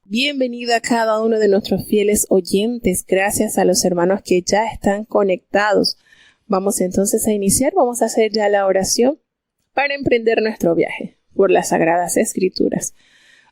Bienvenida a cada uno de nuestros fieles oyentes. Gracias a los hermanos que ya están conectados. Vamos entonces a iniciar. Vamos a hacer ya la oración para emprender nuestro viaje por las Sagradas Escrituras.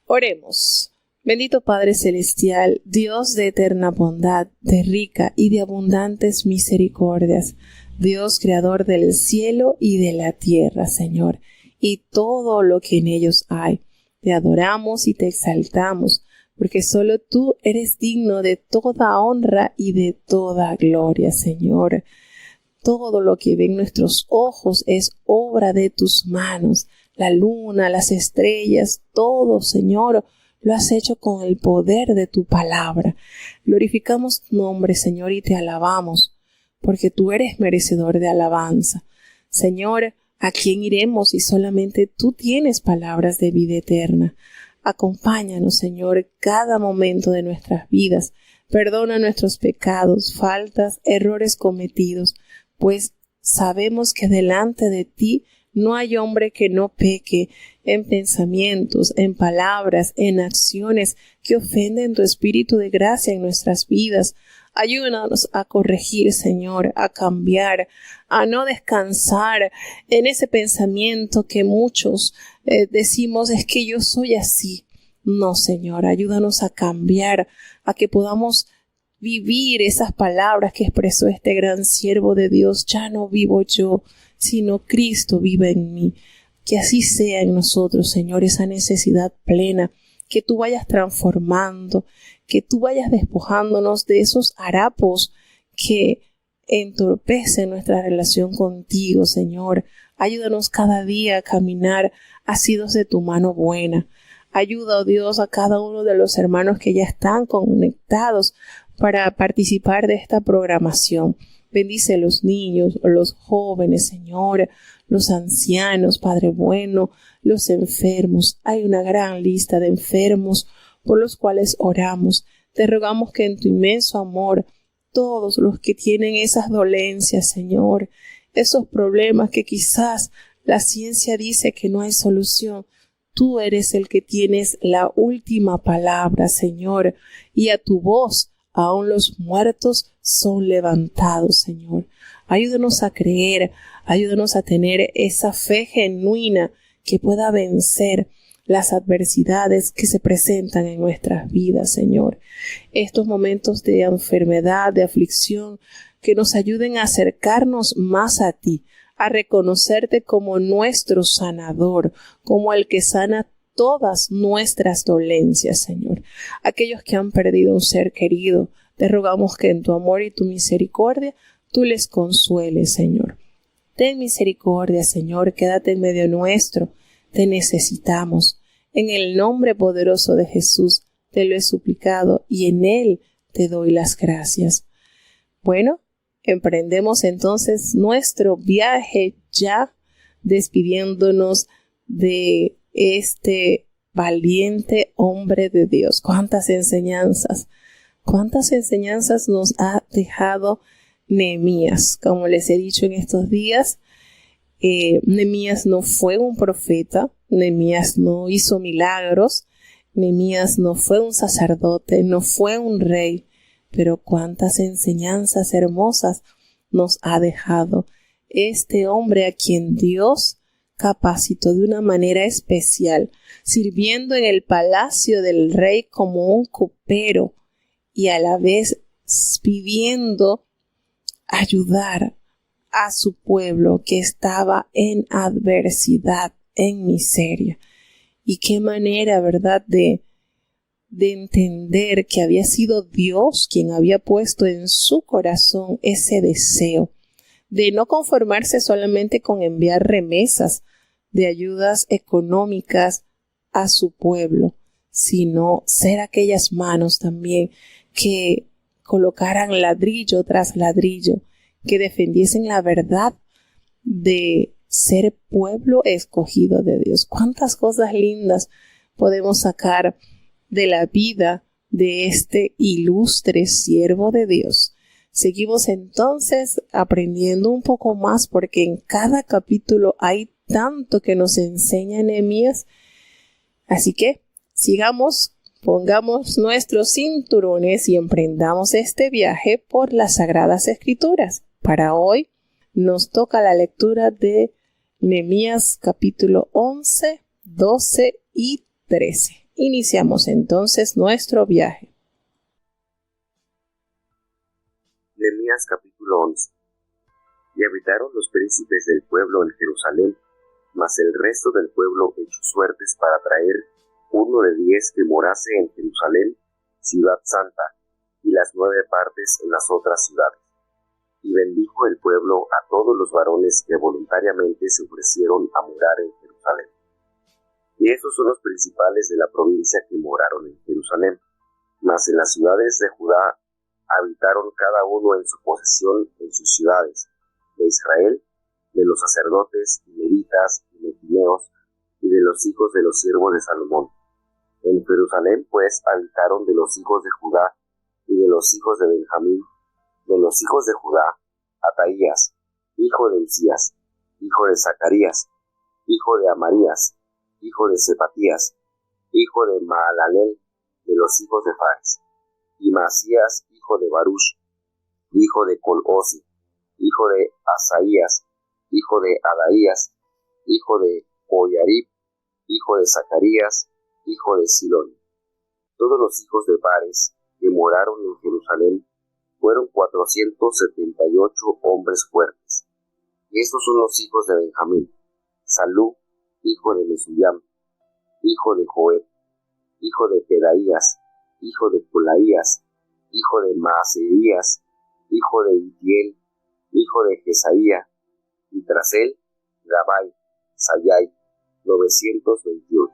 Oremos. Bendito Padre Celestial, Dios de eterna bondad, de rica y de abundantes misericordias, Dios creador del cielo y de la tierra, Señor, y todo lo que en ellos hay. Te adoramos y te exaltamos, porque solo tú eres digno de toda honra y de toda gloria, Señor. Todo lo que ven nuestros ojos es obra de tus manos. La luna, las estrellas, todo, Señor, lo has hecho con el poder de tu palabra. Glorificamos tu nombre, Señor, y te alabamos, porque tú eres merecedor de alabanza. Señor, ¿a quién iremos si solamente tú tienes palabras de vida eterna? Acompáñanos, Señor, cada momento de nuestras vidas. Perdona nuestros pecados, faltas, errores cometidos, pues sabemos que delante de ti no hay hombre que no peque en pensamientos, en palabras, en acciones que ofenden tu espíritu de gracia en nuestras vidas. Ayúdanos a corregir, Señor, a cambiar, a no descansar en ese pensamiento que muchos decimos es que yo soy así. No, Señor, ayúdanos a cambiar, a que podamos vivir esas palabras que expresó este gran siervo de Dios. Ya no vivo yo, sino Cristo vive en mí. Que así sea en nosotros, Señor, esa necesidad plena, que tú vayas transformando, que tú vayas despojándonos de esos harapos que entorpecen nuestra relación contigo, Señor. Ayúdanos cada día a caminar asidos de tu mano buena. Ayuda, oh Dios, a cada uno de los hermanos que ya están conectados para participar de esta programación. Bendice a los niños, los jóvenes, Señor, los ancianos, Padre bueno, los enfermos. Hay una gran lista de enfermos por los cuales oramos. Te rogamos que en tu inmenso amor, todos los que tienen esas dolencias, Señor, esos problemas que quizás la ciencia dice que no hay solución, tú eres el que tienes la última palabra, Señor, y a tu voz aún los muertos son levantados, Señor. Ayúdanos a creer, ayúdanos a tener esa fe genuina que pueda vencer las adversidades que se presentan en nuestras vidas, Señor. Estos momentos de enfermedad, de aflicción, que nos ayuden a acercarnos más a ti, a reconocerte como nuestro sanador, como el que sana todas nuestras dolencias, Señor. Aquellos que han perdido un ser querido, te rogamos que en tu amor y tu misericordia tú les consueles, Señor. Ten misericordia, Señor, quédate en medio nuestro, te necesitamos. En el nombre poderoso de Jesús te lo he suplicado y en él te doy las gracias. Bueno, emprendemos entonces nuestro viaje ya, despidiéndonos de este valiente hombre de Dios. Cuántas enseñanzas nos ha dejado Nehemías. Como les he dicho en estos días, Nehemías no fue un profeta, Nehemías no hizo milagros, Nehemías no fue un sacerdote, no fue un rey, pero cuántas enseñanzas hermosas nos ha dejado este hombre a quien Dios capacitó de una manera especial, sirviendo en el palacio del rey como un copero y a la vez pidiendo ayudar a su pueblo que estaba en adversidad, en miseria. Y qué manera, ¿verdad?, de entender que había sido Dios quien había puesto en su corazón ese deseo de no conformarse solamente con enviar remesas de ayudas económicas a su pueblo, sino ser aquellas manos también que colocaran ladrillo tras ladrillo, que defendiesen la verdad de ser pueblo escogido de Dios. Cuántas cosas lindas podemos sacar de la vida de este ilustre siervo de Dios. Seguimos entonces aprendiendo un poco más, porque en cada capítulo hay tanto que nos enseña Nehemías. Así que sigamos Pongamos nuestros cinturones y emprendamos este viaje por las Sagradas Escrituras. Para hoy nos toca la lectura de Nehemías capítulo 11, 12 y 13. Iniciamos entonces nuestro viaje. Nehemías capítulo 11. Y habitaron los príncipes del pueblo en Jerusalén, mas el resto del pueblo echó suertes para traer uno de 10 que morase en Jerusalén, ciudad santa, y las 9 partes en las otras ciudades. Y bendijo el pueblo a todos los varones que voluntariamente se ofrecieron a morar en Jerusalén. Y estos son los principales de la provincia que moraron en Jerusalén, mas en las ciudades de Judá habitaron cada uno en su posesión en sus ciudades, de Israel, de los sacerdotes, y levitas, y netineos, y de los hijos de los siervos de Salomón. En Jerusalén, pues, habitaron de los hijos de Judá y de los hijos de Benjamín, de los hijos de Judá, Ataías, hijo de Usías, hijo de Zacarías, hijo de Amarías, hijo de Sepatías, hijo de Maalalel, de los hijos de Fares, y Masías, hijo de Baruch, hijo de Col-Osi, hijo de Asaías, hijo de Adaías, hijo de Joiarib, hijo de Zacarías, hijo de Silón. Todos los hijos de Fares que moraron en Jerusalén fueron 478 hombres fuertes. Y estos son los hijos de Benjamín: Salú, hijo de Mesullam, hijo de Joed, hijo de Pedaías, hijo de Colaías, hijo de Maaseías, hijo de Itiel, hijo de Jesaía, y tras él, Gabai, Sayai, 928.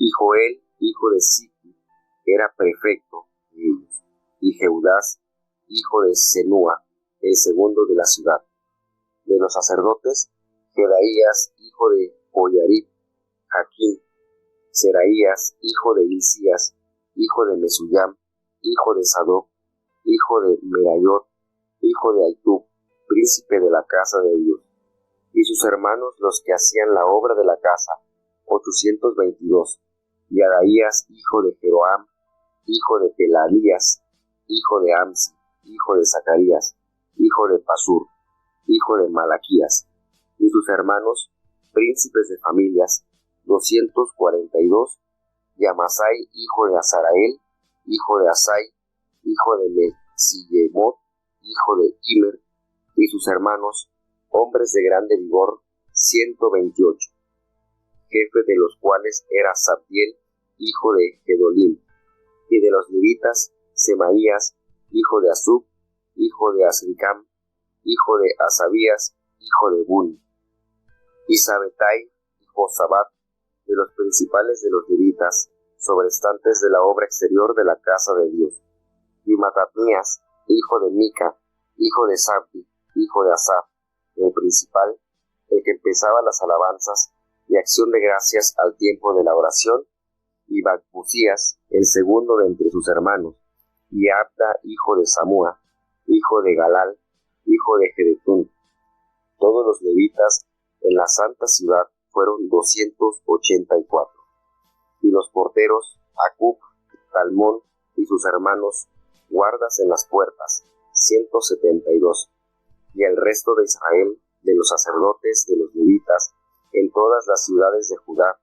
Y Joel, hijo de Siqui, era prefecto de ellos, y Jeudás, hijo de Senúa, el segundo de la ciudad. De los sacerdotes, Jedaías, hijo de Joiarib, Jaquín, Seraías, hijo de Hilcías, hijo de Mesullam, hijo de Sadoc, hijo de Merayot, hijo de Aitub, príncipe de la casa de Dios, y sus hermanos los que hacían la obra de la casa, 822, y Adaías, hijo de Jeroam, hijo de Pelalías, hijo de Amsi, hijo de Zacarías, hijo de Pasur, hijo de Malaquías, y sus hermanos, príncipes de familias, 242, y Amasai, hijo de Azarael, hijo de Asai, hijo de Mesillemot, hijo de Imer, y sus hermanos, hombres de grande vigor, 128, jefe de los cuales era Sabdiel, hijo de Gedolim, y de los levitas, Semaías, hijo de Asub, hijo de Azricam, hijo de Asabías, hijo de Buni, y Sabetai, y Josabat, de los principales de los levitas, sobrestantes de la obra exterior de la casa de Dios, y Matanías, hijo de Mica, hijo de Sabdi, hijo de Asaf, el principal, el que empezaba las alabanzas y acción de gracias al tiempo de la oración, y Bacbusías, el segundo de entre sus hermanos, y Abda, hijo de Samúa, hijo de Galal, hijo de Jedetún. Todos los levitas en la santa ciudad fueron 284. Y los porteros, Acub, Talmón y sus hermanos, guardas en las puertas, 172. Y el resto de Israel, de los sacerdotes, de los levitas, en todas las ciudades de Judá,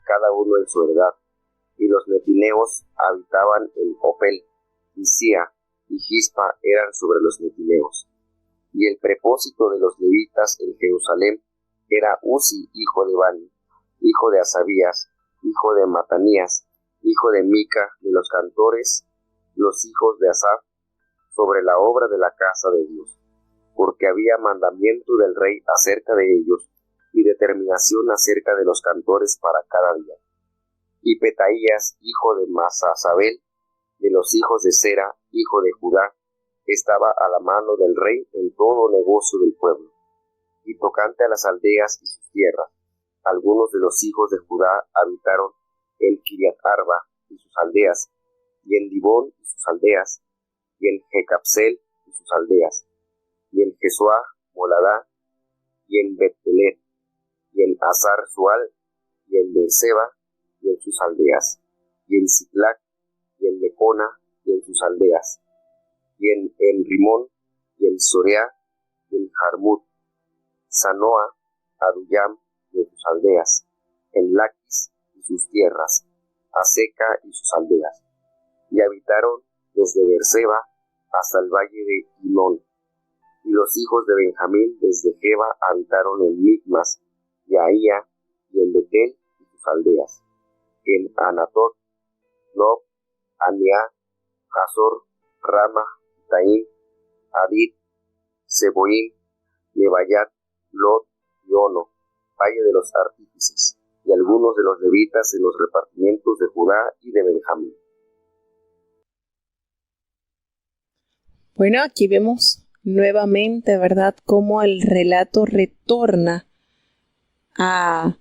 cada uno en su heredad. Y los netineos habitaban en Opel, y Sia y Gispa eran sobre los netineos. Y el prepósito de los levitas en Jerusalén era Uzi, hijo de Bani, hijo de Asabías, hijo de Matanías, hijo de Mica, de los cantores, los hijos de Asaf, sobre la obra de la casa de Dios, porque había mandamiento del rey acerca de ellos, y determinación acerca de los cantores para cada día. Y Petaías, hijo de Masasabel, de los hijos de Sera, hijo de Judá, estaba a la mano del rey en todo negocio del pueblo. Y tocante a las aldeas y sus tierras, algunos de los hijos de Judá habitaron en Kiriat Arba y sus aldeas, y en Dibón y sus aldeas, y en Jecapsel y sus aldeas, y en Jesuá, Moladá, y en Bet-Pelet, y en Azar Sual, y en Beerseba, y en sus aldeas, y en Siclac, y en Mecona, y en sus aldeas, y en Rimón, y en Sorea, y en Jarmut, Sanoa, Adullam, y en sus aldeas, en Laquis y sus tierras, Aseca y sus aldeas, y habitaron desde Beerseba hasta el valle de Hinón. Y los hijos de Benjamín desde Geba habitaron en Micmas, y Ahía, y en Betel y sus aldeas, en Anatot, Nob, Aniá, Hazor, Rama, Taim, Adid, Seboim, Nebayat, Lot y Ono, valle de los artífices, y algunos de los levitas en los repartimientos de Judá y de Benjamín. Bueno, aquí vemos nuevamente, ¿verdad?, cómo el relato retorna a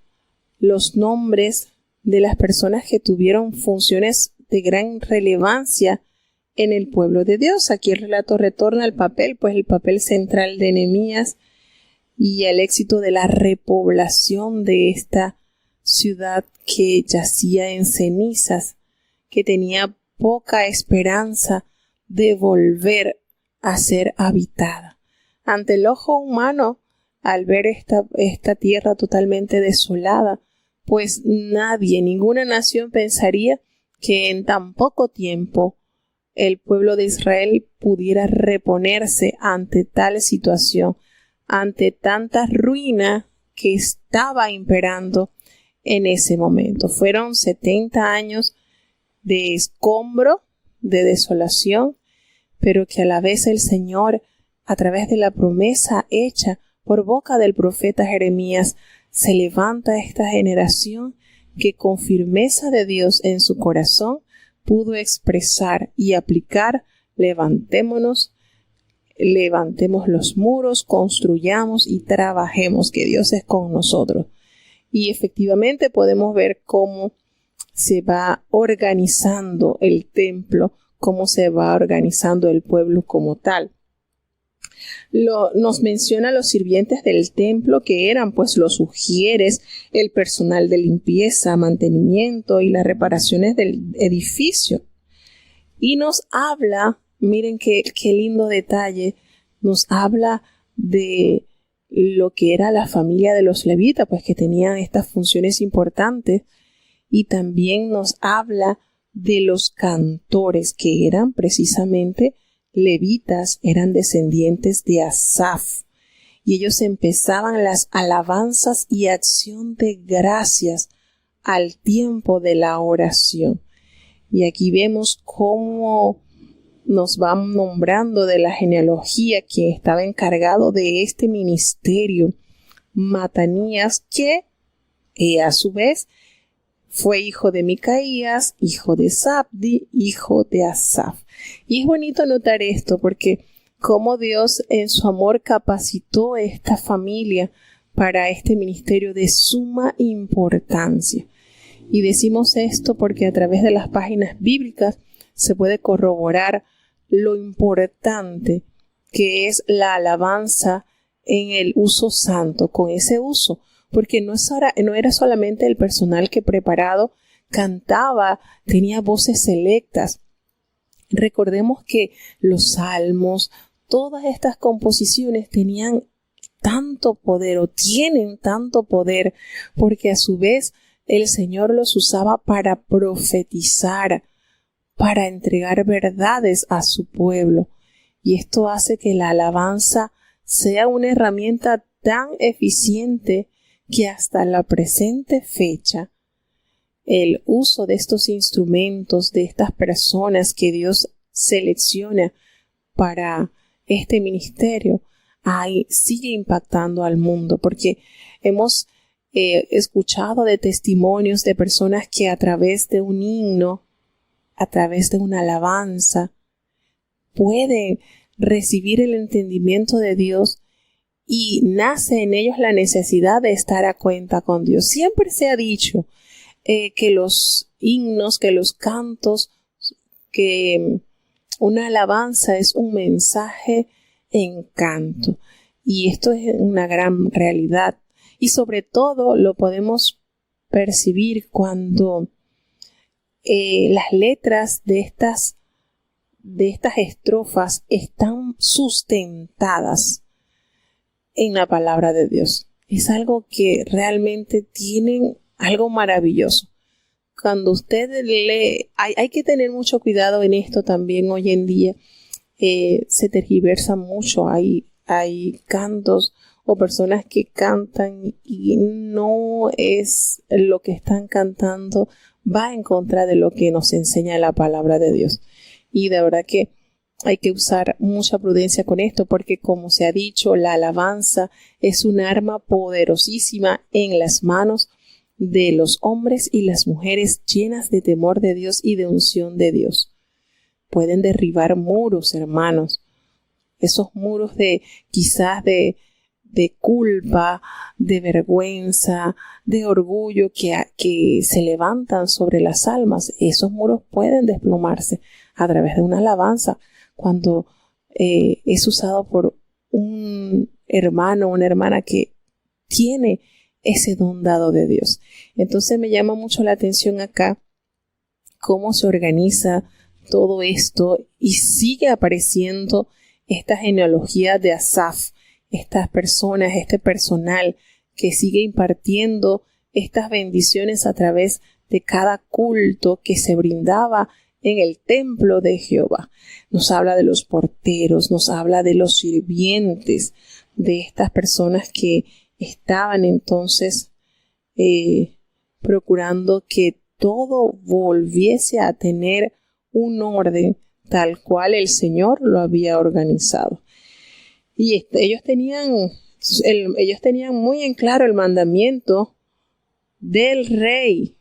los nombres de las personas que tuvieron funciones de gran relevancia en el pueblo de Dios. Aquí el relato retorna al papel, pues el papel central de Nehemías y el éxito de la repoblación de esta ciudad que yacía en cenizas, que tenía poca esperanza de volver a ser habitada. Ante el ojo humano, al ver esta tierra totalmente desolada, pues ninguna nación pensaría que en tan poco tiempo el pueblo de Israel pudiera reponerse ante tal situación, ante tanta ruina que estaba imperando en ese momento. Fueron 70 años de escombro, de desolación, pero que a la vez el Señor, a través de la promesa hecha por boca del profeta Jeremías, se levanta a esta generación que con firmeza de Dios en su corazón pudo expresar y aplicar: levantemos los muros, construyamos y trabajemos, que Dios es con nosotros. Y efectivamente podemos ver cómo se va organizando el templo, cómo se va organizando el pueblo como tal. Nos menciona los sirvientes del templo, que eran pues los ujieres, el personal de limpieza, mantenimiento y las reparaciones del edificio. Y nos habla, miren qué lindo detalle, nos habla de lo que era la familia de los levitas, pues que tenían estas funciones importantes, y también nos habla de los cantores, que eran precisamente levitas, eran descendientes de Asaf, y ellos empezaban las alabanzas y acción de gracias al tiempo de la oración. Y aquí vemos cómo nos van nombrando de la genealogía quien estaba encargado de este ministerio, Matanías, que a su vez fue hijo de Micaías, hijo de Zabdi, hijo de Asaf. Y es bonito notar esto, porque cómo Dios en su amor capacitó esta familia para este ministerio de suma importancia. Y decimos esto porque a través de las páginas bíblicas se puede corroborar lo importante que es la alabanza en el uso santo, con ese uso, porque no era solamente el personal que preparado cantaba, tenía voces selectas. Recordemos que los salmos, todas estas composiciones tenían tanto poder, o tienen tanto poder, porque a su vez el Señor los usaba para profetizar, para entregar verdades a su pueblo. Y esto hace que la alabanza sea una herramienta tan eficiente que hasta la presente fecha el uso de estos instrumentos, de estas personas que Dios selecciona para este ministerio, sigue impactando al mundo, porque hemos escuchado de testimonios de personas que a través de un himno, a través de una alabanza, pueden recibir el entendimiento de Dios y nace en ellos la necesidad de estar a cuenta con Dios. Siempre se ha dicho que los himnos, que los cantos, que una alabanza es un mensaje en canto. Y esto es una gran realidad. Y sobre todo lo podemos percibir cuando las letras de estas estrofas están sustentadas en la palabra de Dios. Es algo que realmente tienen algo maravilloso. Cuando usted lee, hay que tener mucho cuidado en esto también hoy en día. Se tergiversa mucho. Hay cantos o personas que cantan y no es lo que están cantando, va en contra de lo que nos enseña la palabra de Dios. Y de verdad que hay que usar mucha prudencia con esto porque, como se ha dicho, la alabanza es un arma poderosísima en las manos de los hombres y las mujeres llenas de temor de Dios y de unción de Dios. Pueden derribar muros, hermanos. Esos muros quizás de culpa, de vergüenza, de orgullo que se levantan sobre las almas. Esos muros pueden desplomarse a través de una alabanza cuando es usado por un hermano o una hermana que tiene ese don dado de Dios. Entonces me llama mucho la atención acá cómo se organiza todo esto y sigue apareciendo esta genealogía de Asaf, estas personas, este personal que sigue impartiendo estas bendiciones a través de cada culto que se brindaba en el templo de Jehová. Nos habla de los porteros, nos habla de los sirvientes, de estas personas que estaban entonces procurando que todo volviese a tener un orden tal cual el Señor lo había organizado. Y ellos tenían muy en claro el mandamiento del rey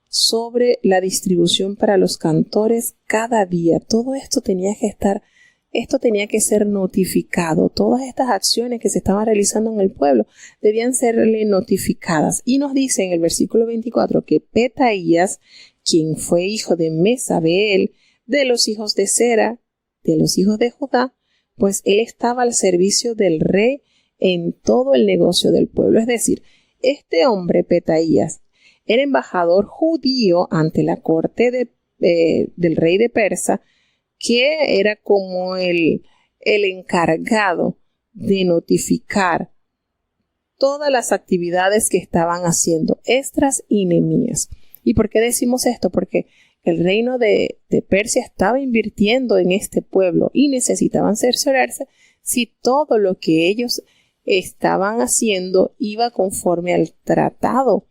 sobre la distribución para los cantores cada día. Todo esto tenía que ser notificado. Todas estas acciones que se estaban realizando en el pueblo debían serle notificadas. Y nos dice en el versículo 24 que Petaías, quien fue hijo de Mesabeel, de los hijos de Sera, de los hijos de Judá, pues él estaba al servicio del rey en todo el negocio del pueblo. Es decir, este hombre Petaías era embajador judío ante la corte del rey de Persa, que era como el encargado de notificar todas las actividades que estaban haciendo Esdras y Nehemías. ¿Y por qué decimos esto? Porque el reino de Persia estaba invirtiendo en este pueblo y necesitaban cerciorarse si todo lo que ellos estaban haciendo iba conforme al tratado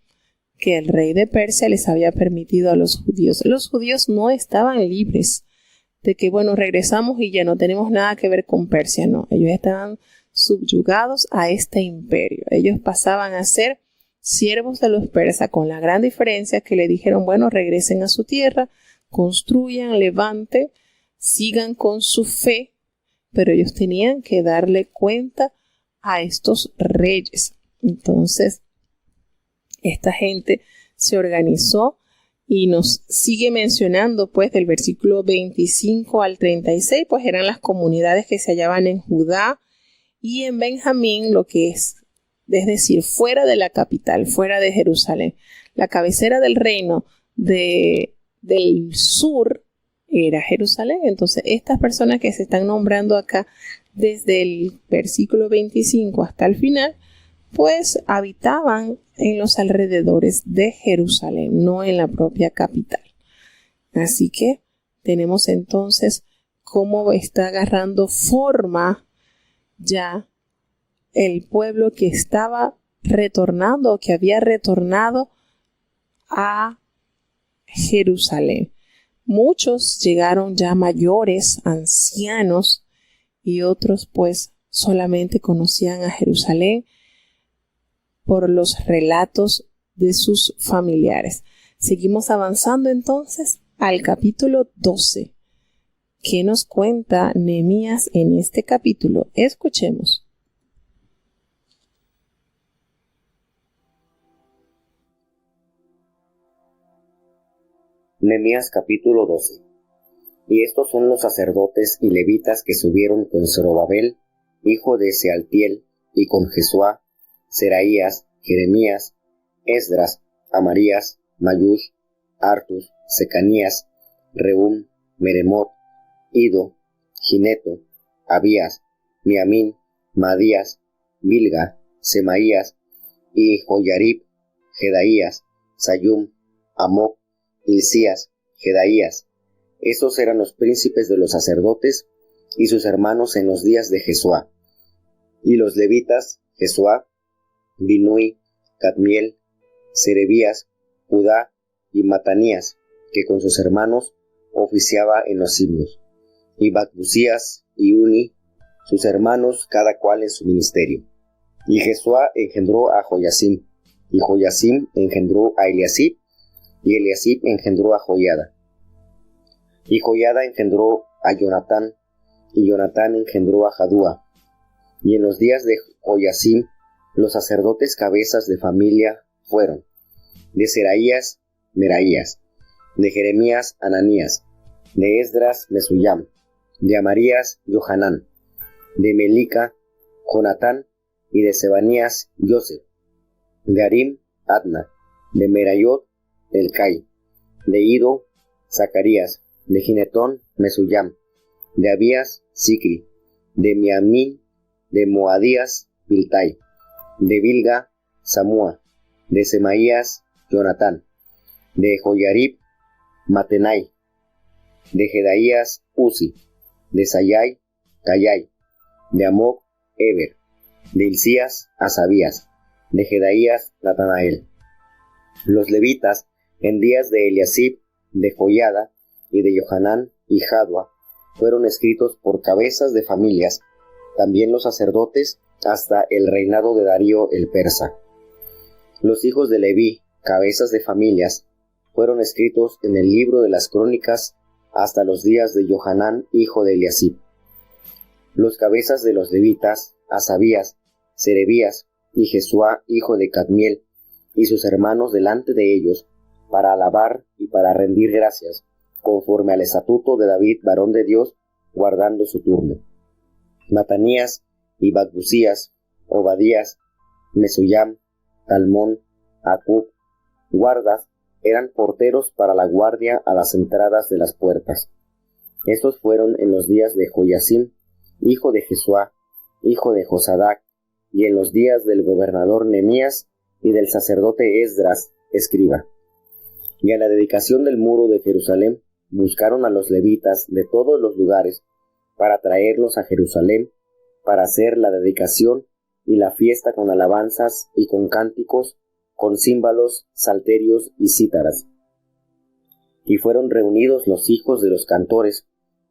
que el rey de Persia les había permitido a los judíos. Los judíos no estaban libres de que, regresamos y ya no tenemos nada que ver con Persia. No, ellos estaban subyugados a este imperio. Ellos pasaban a ser siervos de los persas, con la gran diferencia que le dijeron, regresen a su tierra, construyan, levanten, sigan con su fe, pero ellos tenían que darle cuenta a estos reyes. Entonces, esta gente se organizó y nos sigue mencionando, pues, del versículo 25 al 36, pues eran las comunidades que se hallaban en Judá y en Benjamín, lo que es decir, fuera de la capital, fuera de Jerusalén. La cabecera del reino del sur era Jerusalén. Entonces, estas personas que se están nombrando acá desde el versículo 25 hasta el final, pues habitaban en los alrededores de Jerusalén, no en la propia capital. Así que tenemos entonces cómo está agarrando forma ya el pueblo que estaba retornando o que había retornado a Jerusalén. Muchos llegaron ya mayores, ancianos, y otros pues solamente conocían a Jerusalén por los relatos de sus familiares. Seguimos avanzando entonces al capítulo 12. ¿Qué nos cuenta Nehemías en este capítulo? Escuchemos. Nehemías capítulo 12. Y estos son los sacerdotes y levitas que subieron con Zorobabel, hijo de Sealtiel, y con Jesuá, Seraías, Jeremías, Esdras, Amarías, Mayús, Artus, Secanías, Rehum, Meremot, Ido, Gineto, Abías, Miamín, Madías, Bilga, Semaías, y Joyarib, Jedaías, Sayum, Amoc, Hilcías, Jedaías. Estos eran los príncipes de los sacerdotes y sus hermanos en los días de Jesuá. Y los levitas, Jesuá, Binui, Cadmiel, Serebías, Judá y Matanías, que con sus hermanos oficiaba en los himnos, y Bacbucías y Uni, sus hermanos, cada cual en su ministerio. Y Jesuá engendró a Joyasim, y Joyasim engendró a Eliasib, y Eliasib engendró a Joiada. Y Joiada engendró a Jonatán, y Jonatán engendró a Jadúa. Y en los días de Joyasim, los sacerdotes cabezas de familia fueron: de Seraías, Meraías; de Jeremías, Ananías; de Esdras, Mesuyam; de Amarías, Johanán; de Melica, Jonatán; y de Sebanías, Joseph; de Arim, Adna; de Merayot, Elcai; de Ido, Zacarías; de Ginetón, Mesuyam; de Abías, Sicri; de Miamín, de Moadías, Piltai; de Bilga, Samúa; de Semaías, Jonatán; de Joyarib, Matenai; de Jedaías, Uzi; de Sayai, Callai; de Amoc, Eber; de Hilcías, Asabías; de Jedaías, Natanael. Los levitas, en días de Eliasib, de Joiada, y de Johanán y Jadua, fueron escritos por cabezas de familias, también los sacerdotes, hasta el reinado de Darío el persa. Los hijos de Leví, cabezas de familias, fueron escritos en el libro de las crónicas hasta los días de Johanán, hijo de Eliasib. Los cabezas de los levitas, Asabías, Serebías y Jesuá, hijo de Cadmiel, y sus hermanos delante de ellos, para alabar y para rendir gracias, conforme al estatuto de David, varón de Dios, guardando su turno. Matanías y Bacbucías, Obadías, Mesuyam, Talmón, Acub, guardas, eran porteros para la guardia a las entradas de las puertas. Estos fueron en los días de Joyasim, hijo de Jesuá, hijo de Josadac, y en los días del gobernador Nehemías y del sacerdote Esdras, escriba. Y a la dedicación del muro de Jerusalén buscaron a los levitas de todos los lugares para traerlos a Jerusalén, para hacer la dedicación y la fiesta con alabanzas y con cánticos, con címbalos, salterios y cítaras. Y fueron reunidos los hijos de los cantores,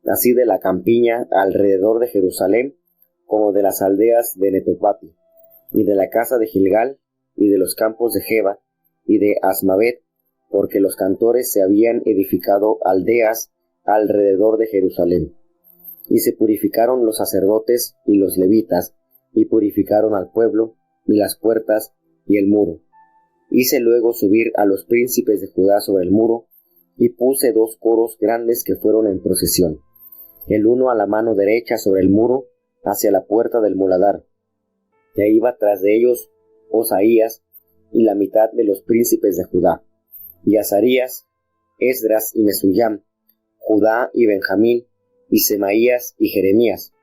así de la campiña alrededor de Jerusalén, como de las aldeas de Netopati, y de la casa de Gilgal, y de los campos de Geba, y de Asmavet, porque los cantores se habían edificado aldeas alrededor de Jerusalén. Y se purificaron los sacerdotes y los levitas, y purificaron al pueblo, y las puertas, y el muro. Hice luego subir a los príncipes de Judá sobre el muro, y puse 2 coros grandes que fueron en procesión, el uno a la mano derecha sobre el muro, hacia la puerta del muladar. E iba tras de ellos Osaías, y la mitad de los príncipes de Judá, y Azarías, Esdras y Mesuyam, Judá y Benjamín, y Semaías y Jeremías.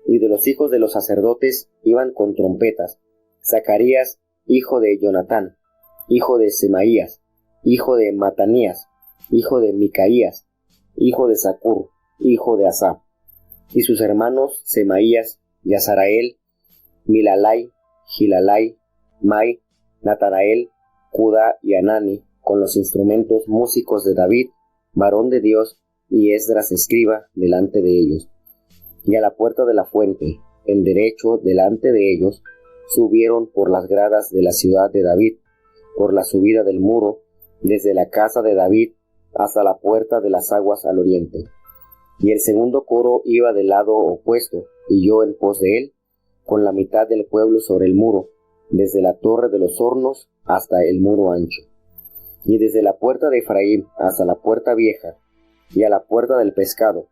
Y de los hijos de los sacerdotes iban con trompetas, Zacarías, hijo de Jonatán, hijo de Semaías, hijo de Matanías, hijo de Micaías, hijo de Zacur, hijo de Asá, y sus hermanos Semaías y Azarael, Milalai, Gilalai, Mai, Natarael, Judá y Anani, con los instrumentos músicos de David, varón de Dios, y Esdras escriba delante de ellos. Y a la puerta de la fuente, en derecho delante de ellos, subieron por las gradas de la ciudad de David, por la subida del muro, desde la casa de David hasta la puerta de las aguas al oriente. Y el segundo coro iba del lado opuesto, y yo en pos de él, con la mitad del pueblo sobre el muro, desde la torre de los hornos hasta el muro ancho. Y desde la puerta de Efraín hasta la puerta vieja, y a la puerta del pescado,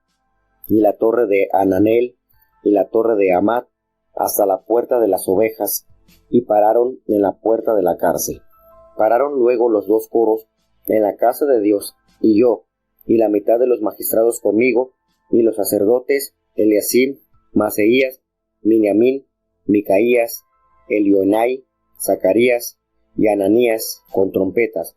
y la torre de Ananel, y la torre de Amat, hasta la puerta de las ovejas, y pararon en la puerta de la cárcel. Pararon luego los 2 coros en la casa de Dios, y yo, y la mitad de los magistrados conmigo, y los sacerdotes, Eliasim, Maseías, Miniamín, Micaías, Elionai, Zacarías y Ananías con trompetas,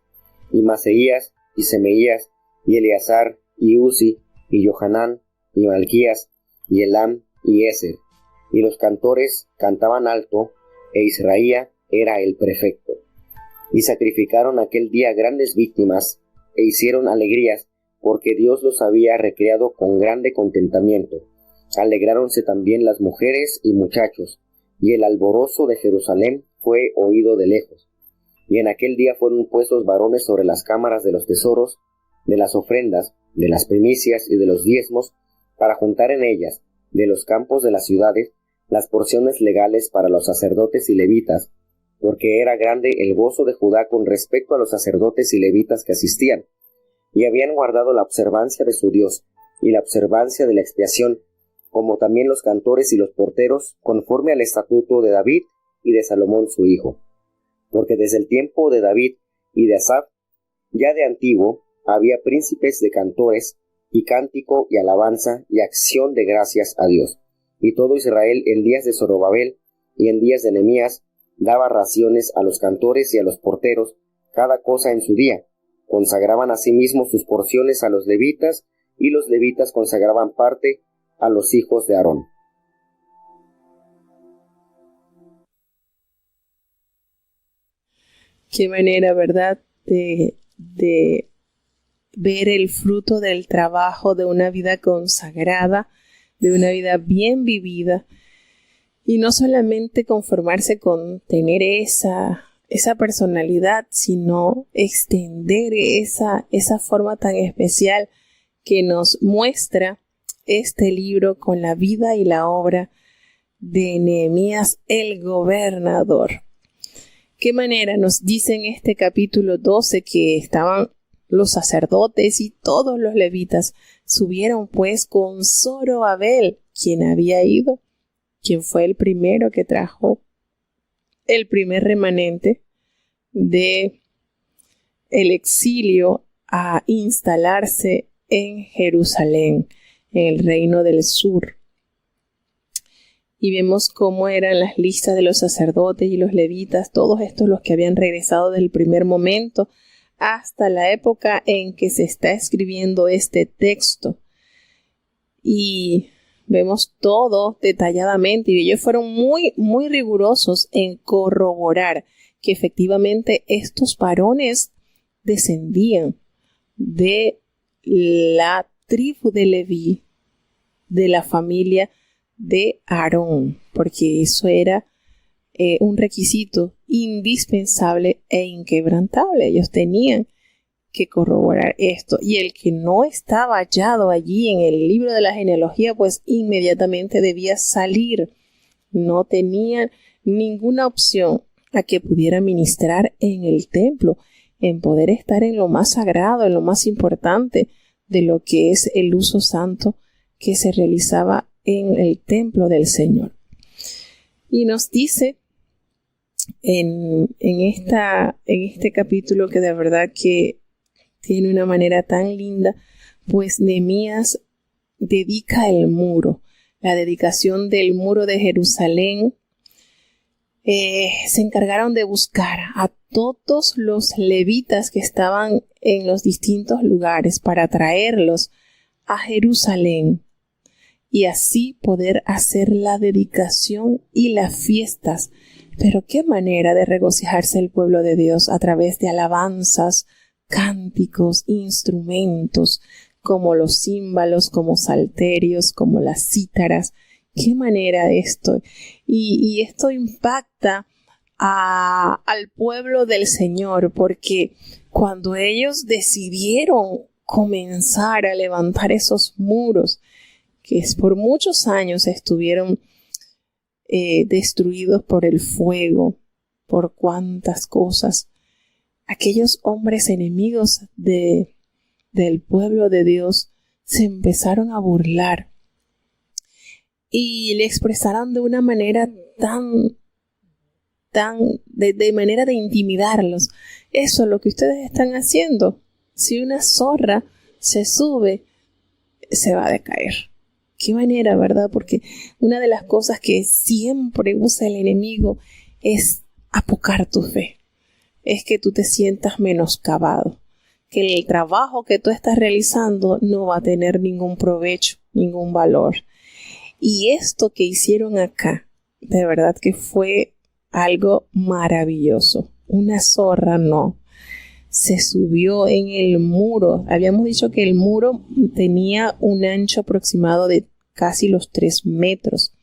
y Maseías, y Semeías, y Eleazar, y Uzi, y Johanán, y Malquías, y Elam, y Eser. Y los cantores cantaban alto, e Israía era el prefecto. Y sacrificaron aquel día grandes víctimas, e hicieron alegrías, porque Dios los había recreado con grande contentamiento. Alegráronse también las mujeres y muchachos, y el alborozo de Jerusalén fue oído de lejos. Y en aquel día fueron puestos varones sobre las cámaras de los tesoros, de las ofrendas, de las primicias y de los diezmos, para juntar en ellas, de los campos de las ciudades, las porciones legales para los sacerdotes y levitas, porque era grande el gozo de Judá con respecto a los sacerdotes y levitas que asistían, y habían guardado la observancia de su Dios, y la observancia de la expiación, como también los cantores y los porteros, conforme al estatuto de David y de Salomón su hijo. Porque desde el tiempo de David y de Asaf, ya de antiguo, había príncipes de cantores, y cántico y alabanza y acción de gracias a Dios. Y todo Israel en días de Zorobabel y en días de Nehemías daba raciones a los cantores y a los porteros, cada cosa en su día. Consagraban asimismo sus porciones a los levitas, y los levitas consagraban parte a los hijos de Aarón. Qué manera, ¿verdad?, de ver el fruto del trabajo de una vida consagrada, de una vida bien vivida, y no solamente conformarse con tener esa personalidad, sino extender esa forma tan especial que nos muestra este libro con la vida y la obra de Nehemías el gobernador. ¿Qué manera nos dice en este capítulo 12 que estaban los sacerdotes y todos los levitas? Subieron pues con Zorobabel, quien había ido, quien fue el primero que trajo el primer remanente de el exilio a instalarse en Jerusalén, en el reino del sur. Y vemos cómo eran las listas de los sacerdotes y los levitas, todos estos los que habían regresado del primer momento hasta la época en que se está escribiendo este texto. Y vemos todo detalladamente, y ellos fueron muy, muy rigurosos en corroborar que efectivamente estos varones descendían de la tribu de Leví, de la familia de Aarón, porque eso era un requisito indispensable e inquebrantable. Ellos tenían que corroborar esto, y el que no estaba hallado allí en el libro de la genealogía, pues inmediatamente debía salir. No tenía ninguna opción a que pudiera ministrar en el templo, en poder estar en lo más sagrado, en lo más importante de lo que es el uso santo que se realizaba en el templo del Señor. Y nos dice en este capítulo, que de verdad que tiene una manera tan linda, pues Nehemías dedica el muro, la dedicación del muro de Jerusalén. Se encargaron de buscar a todos los levitas que estaban en los distintos lugares para traerlos a Jerusalén, y así poder hacer la dedicación y las fiestas. Pero qué manera de regocijarse el pueblo de Dios a través de alabanzas, cánticos, instrumentos, como los címbalos, como salterios, como las cítaras. Qué manera esto. Y esto impacta al pueblo del Señor, porque cuando ellos decidieron comenzar a levantar esos muros, que por muchos años estuvieron destruidos por el fuego, por cuantas cosas, aquellos hombres enemigos del pueblo de Dios se empezaron a burlar y le expresaron de una manera tan de manera de intimidarlos. Eso es lo que ustedes están haciendo. Si una zorra se sube, se va a decaer. Qué manera, ¿verdad? Porque una de las cosas que siempre usa el enemigo es apocar tu fe. Es que tú te sientas menoscabado, que el trabajo que tú estás realizando no va a tener ningún provecho, ningún valor. Y esto que hicieron acá, de verdad que fue algo maravilloso. Una zorra no. Se subió en el muro. Habíamos dicho que el muro tenía un ancho aproximado de casi los 3 metros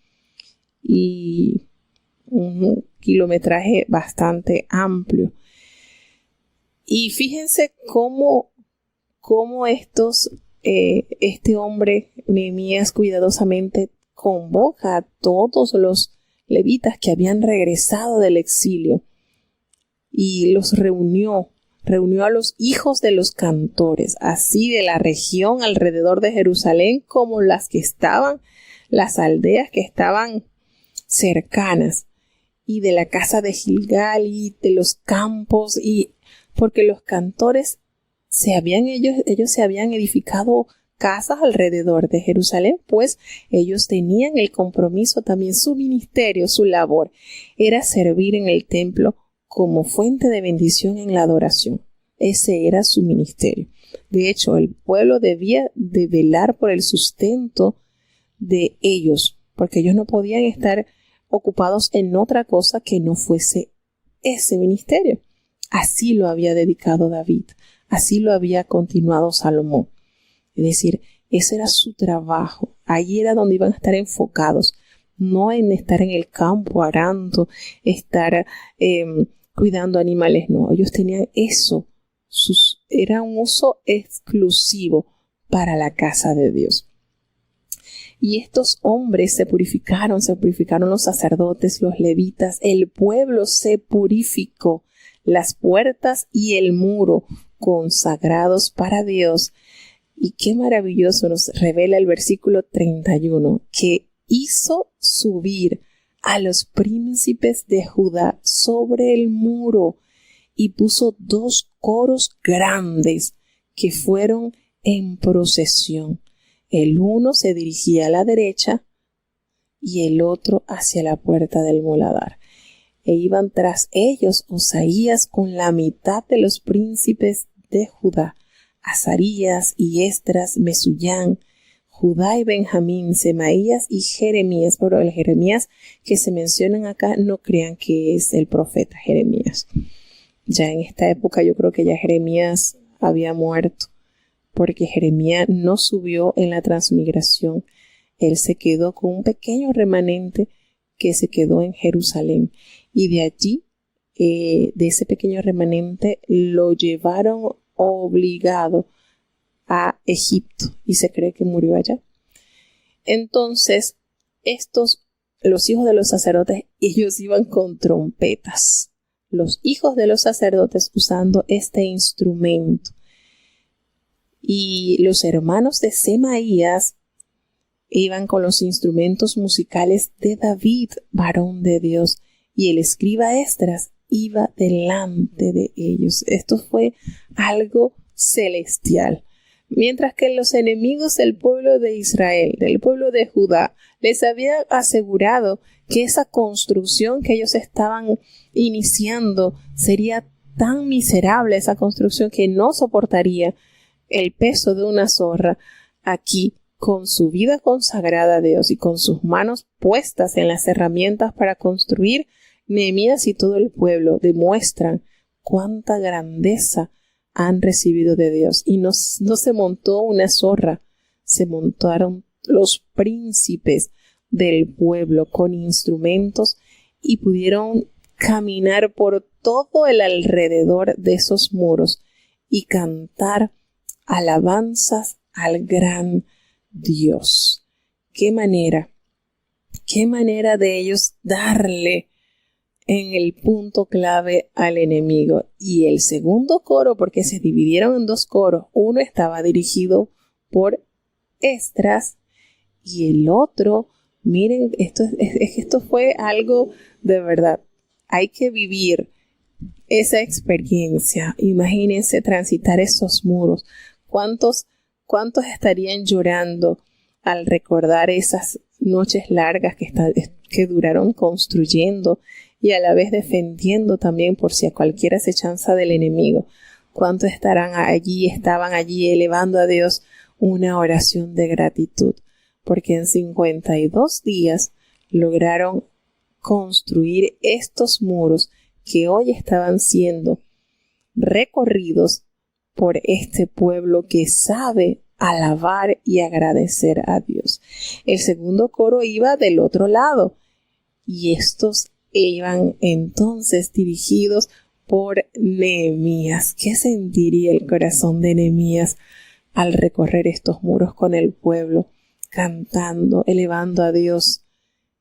y un kilometraje bastante amplio. Y fíjense cómo este hombre, Nehemías, cuidadosamente convoca a todos los levitas que habían regresado del exilio y los reunió a los hijos de los cantores, así de la región alrededor de Jerusalén como las aldeas que estaban cercanas, y de la casa de Gilgal y de los campos, y porque los cantores ellos se habían edificado casas alrededor de Jerusalén, pues ellos tenían el compromiso también, su ministerio, su labor era servir en el templo como fuente de bendición en la adoración. Ese era su ministerio. De hecho, el pueblo debía de velar por el sustento de ellos, porque ellos no podían estar ocupados en otra cosa que no fuese ese ministerio. Así lo había dedicado David, así lo había continuado Salomón. Es decir, ese era su trabajo. Allí era donde iban a estar enfocados, no en estar en el campo arando, estar cuidando animales, no. Ellos tenían eso. Era un uso exclusivo para la casa de Dios. Y estos hombres se purificaron los sacerdotes, los levitas, el pueblo se purificó, las puertas y el muro consagrados para Dios. Y qué maravilloso nos revela el versículo 31, que hizo subir a los príncipes de Judá sobre el muro y puso 2 coros grandes que fueron en procesión. El uno se dirigía a la derecha y el otro hacia la puerta del muladar. E iban tras ellos Osaías con la mitad de los príncipes de Judá, Azarías y Esdras, Mesullán, Judá y Benjamín, Semaías y Jeremías. Pero el Jeremías que se mencionan acá, no crean que es el profeta Jeremías. Ya en esta época yo creo que ya Jeremías había muerto, porque Jeremías no subió en la transmigración. Él se quedó con un pequeño remanente que se quedó en Jerusalén. Y de allí, de ese pequeño remanente, lo llevaron obligado a Egipto y se cree que murió allá. Entonces, los hijos de los sacerdotes, ellos iban con trompetas. Los hijos de los sacerdotes usando este instrumento. Y los hermanos de Semaías iban con los instrumentos musicales de David, varón de Dios, y el escriba Esdras iba delante de ellos. Esto fue algo celestial. Mientras que los enemigos del pueblo de Israel, del pueblo de Judá, les había asegurado que esa construcción que ellos estaban iniciando sería tan miserable, esa construcción que no soportaría el peso de una zorra. Aquí, con su vida consagrada a Dios y con sus manos puestas en las herramientas para construir, Nehemías y todo el pueblo demuestran cuánta grandeza han recibido de Dios. Y no se montó una zorra, se montaron los príncipes del pueblo con instrumentos y pudieron caminar por todo el alrededor de esos muros y cantar alabanzas al gran Dios. Qué manera de ellos darle en el punto clave al enemigo. Y el segundo coro, porque se dividieron en 2 coros, uno estaba dirigido por Esdras y el otro, miren, esto fue algo de verdad. hay que vivir esa experiencia. Imagínense transitar esos muros. ¿Cuántos estarían llorando al recordar esas noches largas que duraron construyendo y a la vez defendiendo también por si a cualquier acechanza del enemigo? ¿Cuántos estaban allí elevando a Dios una oración de gratitud? Porque en 52 días lograron construir estos muros que hoy estaban siendo recorridos por este pueblo que sabe alabar y agradecer a Dios. El segundo coro iba del otro lado y estos iban entonces dirigidos por Nehemías. ¿Qué sentiría el corazón de Nehemías al recorrer estos muros con el pueblo, cantando, elevando a Dios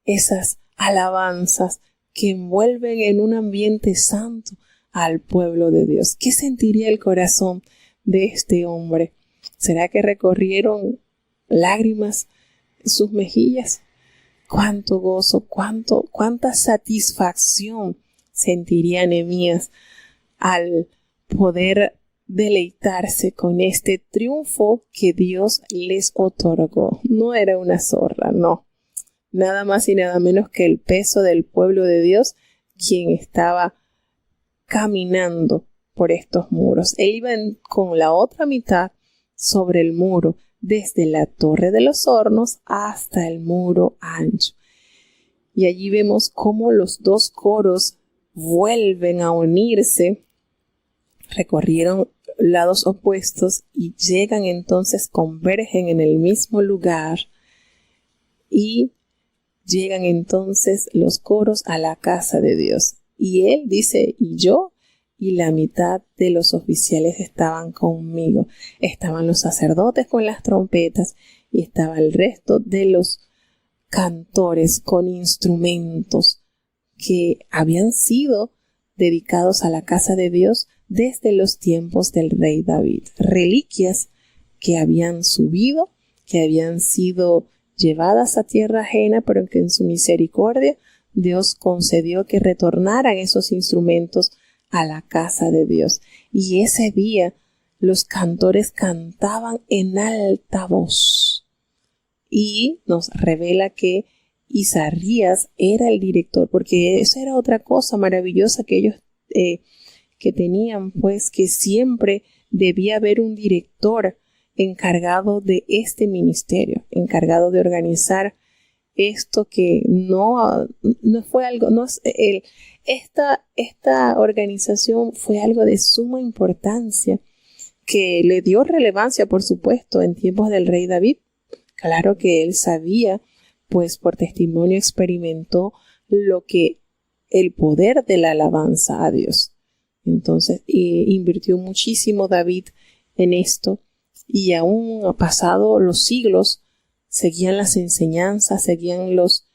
esas alabanzas que envuelven en un ambiente santo al pueblo de Dios? ¿Qué sentiría el corazón de este hombre? ¿Será que recorrieron lágrimas en sus mejillas? Cuánto gozo, cuánta satisfacción sentiría Nehemías al poder deleitarse con este triunfo que Dios les otorgó. No era una zorra, no. Nada más y nada menos que el peso del pueblo de Dios, quien estaba caminando por estos muros. Él iba con la otra mitad sobre el muro, desde la Torre de los Hornos hasta el muro ancho. Y allí vemos cómo los dos coros vuelven a unirse, recorrieron lados opuestos y llegan entonces, convergen en el mismo lugar y llegan entonces los coros a la casa de Dios. Y él dice, y yo y la mitad de los oficiales estaban conmigo. Estaban los sacerdotes con las trompetas y estaba el resto de los cantores con instrumentos que habían sido dedicados a la casa de Dios desde los tiempos del rey David. Reliquias que habían subido, que habían sido llevadas a tierra ajena, pero que en su misericordia Dios concedió que retornaran esos instrumentos a la casa de Dios. Y ese día los cantores cantaban en alta voz. Y nos revela que Isaías era el director, porque eso era otra cosa maravillosa que ellos que tenían, pues que siempre debía haber un director encargado de este ministerio, encargado de organizar esto que no fue algo, esta organización fue algo de suma importancia que le dio relevancia, por supuesto, en tiempos del rey David. Claro que él sabía, pues por testimonio experimentó lo que el poder de la alabanza a Dios. Entonces, invirtió muchísimo David en esto y aún pasado los siglos seguían las enseñanzas, seguían los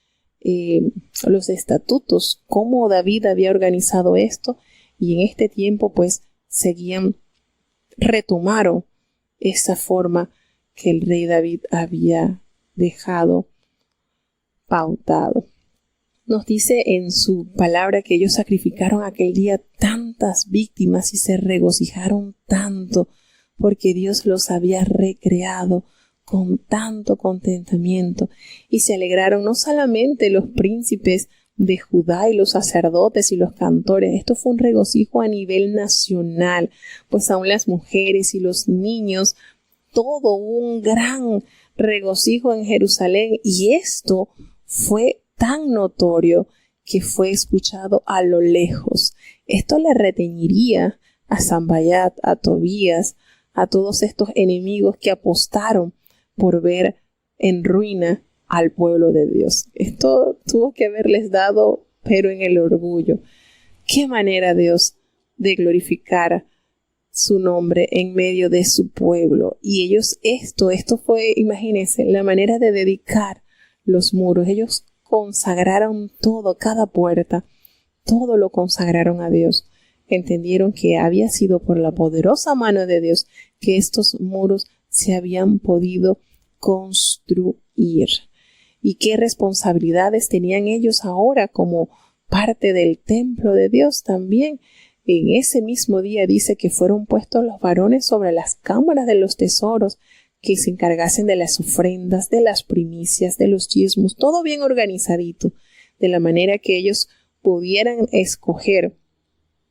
estatutos, cómo David había organizado esto y en este tiempo pues retomaron esa forma que el rey David había dejado pautado. Nos dice en su palabra que ellos sacrificaron aquel día tantas víctimas y se regocijaron tanto porque Dios los había recreado con tanto contentamiento y se alegraron no solamente los príncipes de Judá y los sacerdotes y los cantores. Esto fue un regocijo a nivel nacional, pues aún las mujeres y los niños, todo un gran regocijo en Jerusalén, y esto fue tan notorio que fue escuchado a lo lejos. Esto le reteñiría a Sanballat, a Tobías, a todos estos enemigos que apostaron por ver en ruina al pueblo de Dios. Esto tuvo que haberles dado, pero en el orgullo. Qué manera, Dios, de glorificar su nombre en medio de su pueblo. Y ellos, esto fue, imagínense, la manera de dedicar los muros. Ellos consagraron todo, cada puerta, todo lo consagraron a Dios. Entendieron que había sido por la poderosa mano de Dios que estos muros se habían podido construir. Y qué responsabilidades tenían ellos ahora como parte del templo de Dios también. En ese mismo día dice que fueron puestos los varones sobre las cámaras de los tesoros, que se encargasen de las ofrendas, de las primicias, de los diezmos, todo bien organizadito, de la manera que ellos pudieran escoger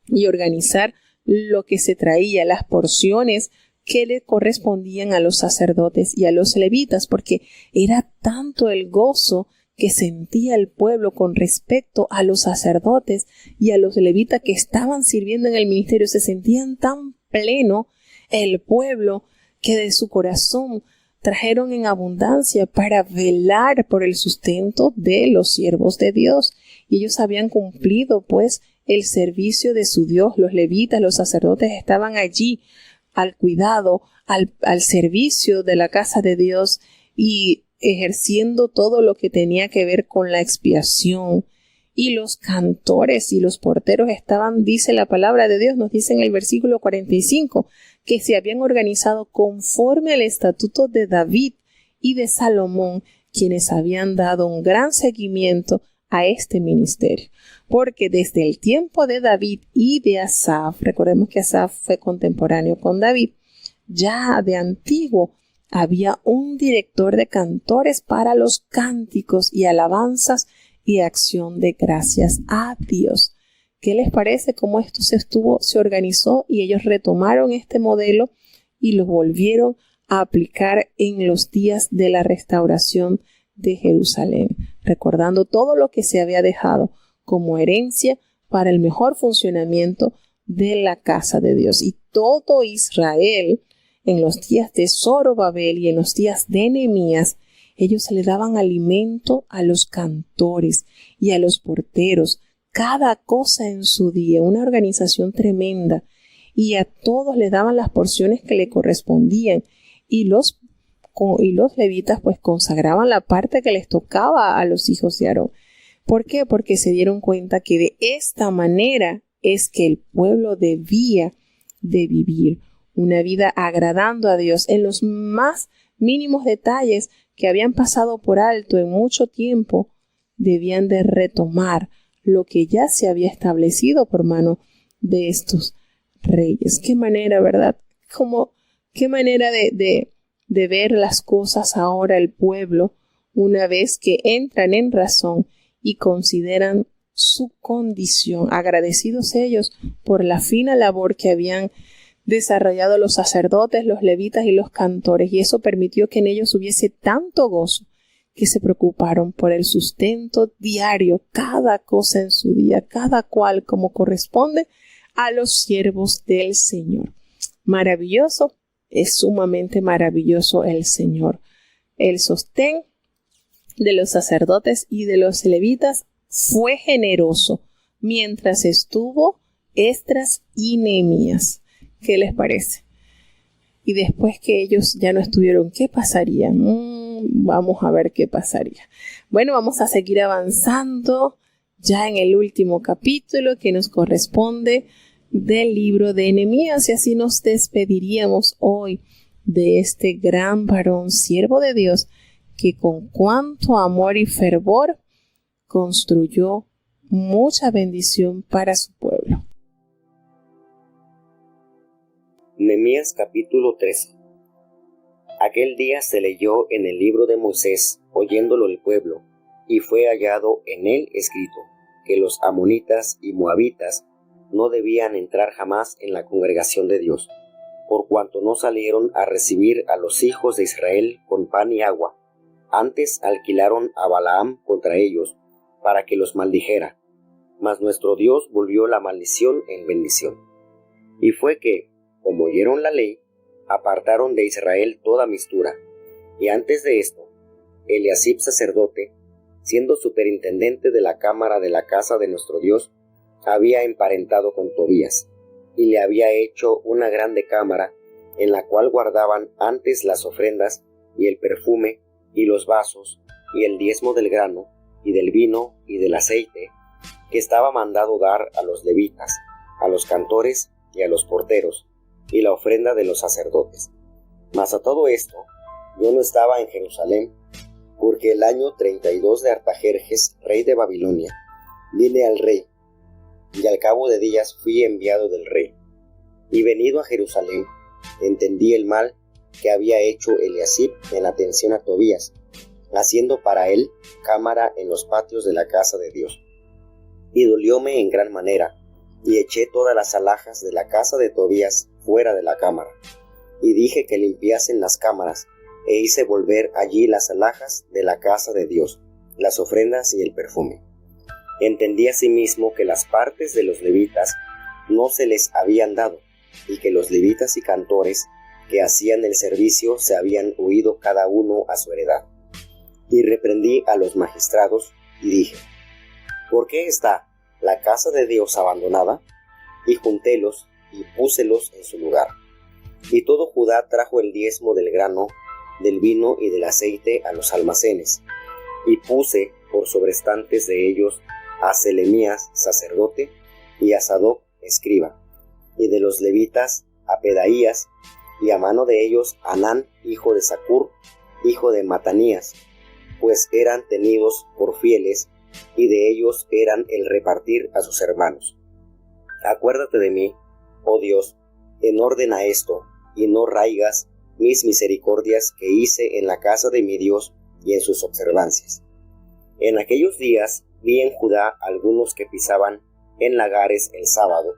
y organizar lo que se traía, las porciones que le correspondían a los sacerdotes y a los levitas, porque era tanto el gozo que sentía el pueblo con respecto a los sacerdotes y a los levitas que estaban sirviendo en el ministerio. Se sentían tan pleno el pueblo que de su corazón trajeron en abundancia para velar por el sustento de los siervos de Dios. Y ellos habían cumplido pues el servicio de su Dios. Los levitas, los sacerdotes estaban allí al cuidado, al servicio de la casa de Dios y ejerciendo todo lo que tenía que ver con la expiación. Y los cantores y los porteros estaban, dice la palabra de Dios, nos dice en el versículo 45, que se habían organizado conforme al estatuto de David y de Salomón, quienes habían dado un gran seguimiento a este ministerio. Porque desde el tiempo de David y de Asaf, recordemos que Asaf fue contemporáneo con David, ya de antiguo había un director de cantores para los cánticos y alabanzas y acción de gracias a Dios. ¿Qué les parece cómo esto se organizó y ellos retomaron este modelo y lo volvieron a aplicar en los días de la restauración de Jerusalén, recordando todo lo que se había dejado como herencia para el mejor funcionamiento de la casa de Dios? Y todo Israel, en los días de Zorobabel y en los días de Nehemías, ellos le daban alimento a los cantores y a los porteros, cada cosa en su día, una organización tremenda, y a todos le daban las porciones que le correspondían, y los levitas pues consagraban la parte que les tocaba a los hijos de Aarón. ¿Por qué? Porque se dieron cuenta que de esta manera es que el pueblo debía de vivir una vida agradando a Dios en los más mínimos detalles que habían pasado por alto en mucho tiempo. Debían de retomar lo que ya se había establecido por mano de estos reyes. Qué manera, ¿verdad? Qué manera de ver las cosas ahora el pueblo, una vez que entran en razón y consideran su condición, agradecidos ellos por la fina labor que habían desarrollado los sacerdotes, los levitas y los cantores, y eso permitió que en ellos hubiese tanto gozo que se preocuparon por el sustento diario, cada cosa en su día, cada cual como corresponde a los siervos del Señor. Maravilloso, es sumamente maravilloso el Señor. El sostén de los sacerdotes y de los levitas fue generoso mientras estuvo Esdras y Nehemías. ¿Qué les parece? Y después que ellos ya no estuvieron, ¿qué pasaría? Vamos a ver qué pasaría. Bueno, vamos a seguir avanzando ya en el último capítulo que nos corresponde del libro de Nehemías, y así nos despediríamos hoy de este gran varón, siervo de Dios, que con cuánto amor y fervor construyó mucha bendición para su pueblo. Nehemías capítulo 13. Aquel día se leyó en el libro de Moisés, oyéndolo el pueblo, y fue hallado en él escrito, que los amonitas y moabitas no debían entrar jamás en la congregación de Dios, por cuanto no salieron a recibir a los hijos de Israel con pan y agua. Antes alquilaron a Balaam contra ellos, para que los maldijera. Mas nuestro Dios volvió la maldición en bendición. Y fue que, como oyeron la ley, apartaron de Israel toda mistura. Y antes de esto, Eliasib sacerdote, siendo superintendente de la cámara de la casa de nuestro Dios, había emparentado con Tobías, y le había hecho una grande cámara, en la cual guardaban antes las ofrendas, y el perfume, y los vasos, y el diezmo del grano, y del vino, y del aceite, que estaba mandado dar a los levitas, a los cantores y a los porteros, y la ofrenda de los sacerdotes. Mas a todo esto, yo no estaba en Jerusalén, porque el año 32 de Artajerjes, rey de Babilonia, vine al rey, y al cabo de días fui enviado del rey. Y venido a Jerusalén, entendí el mal que había hecho Eliasib en atención a Tobías, haciendo para él cámara en los patios de la casa de Dios. Y dolióme en gran manera, y eché todas las alhajas de la casa de Tobías fuera de la cámara. Y dije que limpiasen las cámaras, e hice volver allí las alhajas de la casa de Dios, las ofrendas y el perfume. Entendí asimismo que las partes de los levitas no se les habían dado, y que los levitas y cantores que hacían el servicio se habían huido cada uno a su heredad. Y reprendí a los magistrados, y dije: ¿por qué está la casa de Dios abandonada? Y juntélos, y púselos en su lugar. Y todo Judá trajo el diezmo del grano, del vino y del aceite a los almacenes, y puse por sobrestantes de ellos a Selemías, sacerdote, y a Sadoc, escriba, y de los levitas a Pedaías, y a mano de ellos a Anán, hijo de Zacur, hijo de Matanías, pues eran tenidos por fieles, y de ellos eran el repartir a sus hermanos. Acuérdate de mí, oh Dios, en orden a esto, y no raigas mis misericordias que hice en la casa de mi Dios y en sus observancias. En aquellos días vi en Judá algunos que pisaban en lagares el sábado,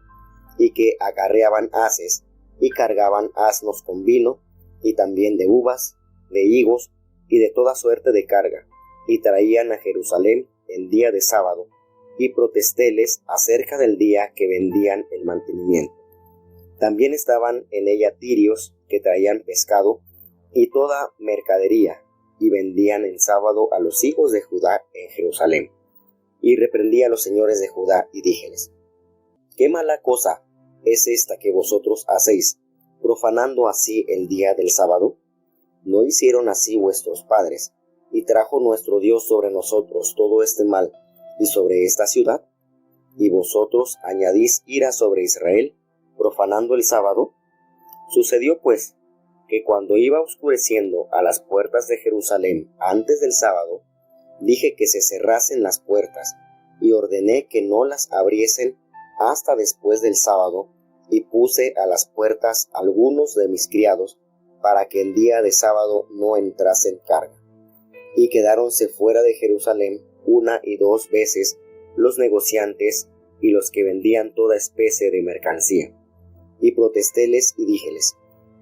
y que acarreaban haces, y cargaban asnos con vino, y también de uvas, de higos, y de toda suerte de carga, y traían a Jerusalén el día de sábado, y protestéles acerca del día que vendían el mantenimiento. También estaban en ella tirios que traían pescado, y toda mercadería, y vendían en sábado a los hijos de Judá en Jerusalén. Y reprendí a los señores de Judá, y díjeles: ¿qué mala cosa es esta que vosotros hacéis, profanando así el día del sábado? ¿No hicieron así vuestros padres, y trajo nuestro Dios sobre nosotros todo este mal, y sobre esta ciudad? ¿Y vosotros añadís ira sobre Israel, profanando el sábado? Sucedió pues, que cuando iba oscureciendo a las puertas de Jerusalén antes del sábado, dije que se cerrasen las puertas, y ordené que no las abriesen hasta después del sábado, y puse a las puertas algunos de mis criados, para que el día de sábado no entrasen carga. Y quedáronse fuera de Jerusalén 1 y 2 veces los negociantes y los que vendían toda especie de mercancía. Y protestéles y díjeles: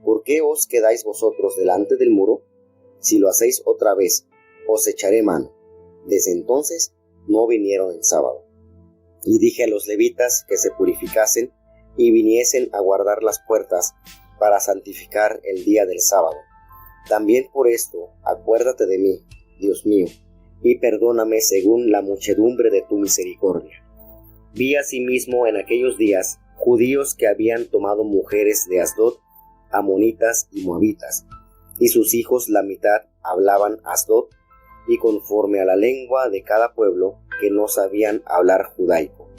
¿por qué os quedáis vosotros delante del muro? Si lo hacéis otra vez, os echaré mano. Desde entonces no vinieron en sábado. Y dije a los levitas que se purificasen y viniesen a guardar las puertas para santificar el día del sábado. También por esto acuérdate de mí, Dios mío, y perdóname según la muchedumbre de tu misericordia. Vi asimismo en aquellos días judíos que habían tomado mujeres de Asdod, amonitas y moabitas, y sus hijos la mitad hablaban Asdod, y conforme a la lengua de cada pueblo que no sabían hablar judaico.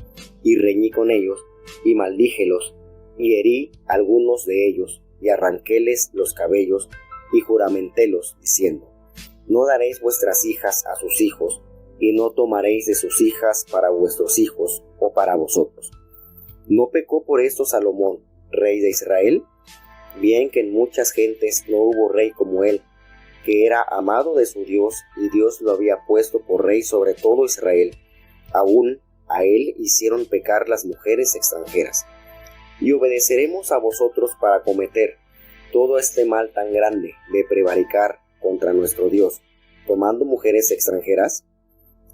Y reñí con ellos, y maldíjelos, y herí algunos de ellos, y arranquéles los cabellos, y juramentélos, diciendo: no daréis vuestras hijas a sus hijos, y no tomaréis de sus hijas para vuestros hijos, o para vosotros. ¿No pecó por esto Salomón, rey de Israel? Bien que en muchas gentes no hubo rey como él, que era amado de su Dios, y Dios lo había puesto por rey sobre todo Israel. Aún a él hicieron pecar las mujeres extranjeras. Y obedeceremos a vosotros para cometer todo este mal tan grande de prevaricar contra nuestro Dios, tomando mujeres extranjeras.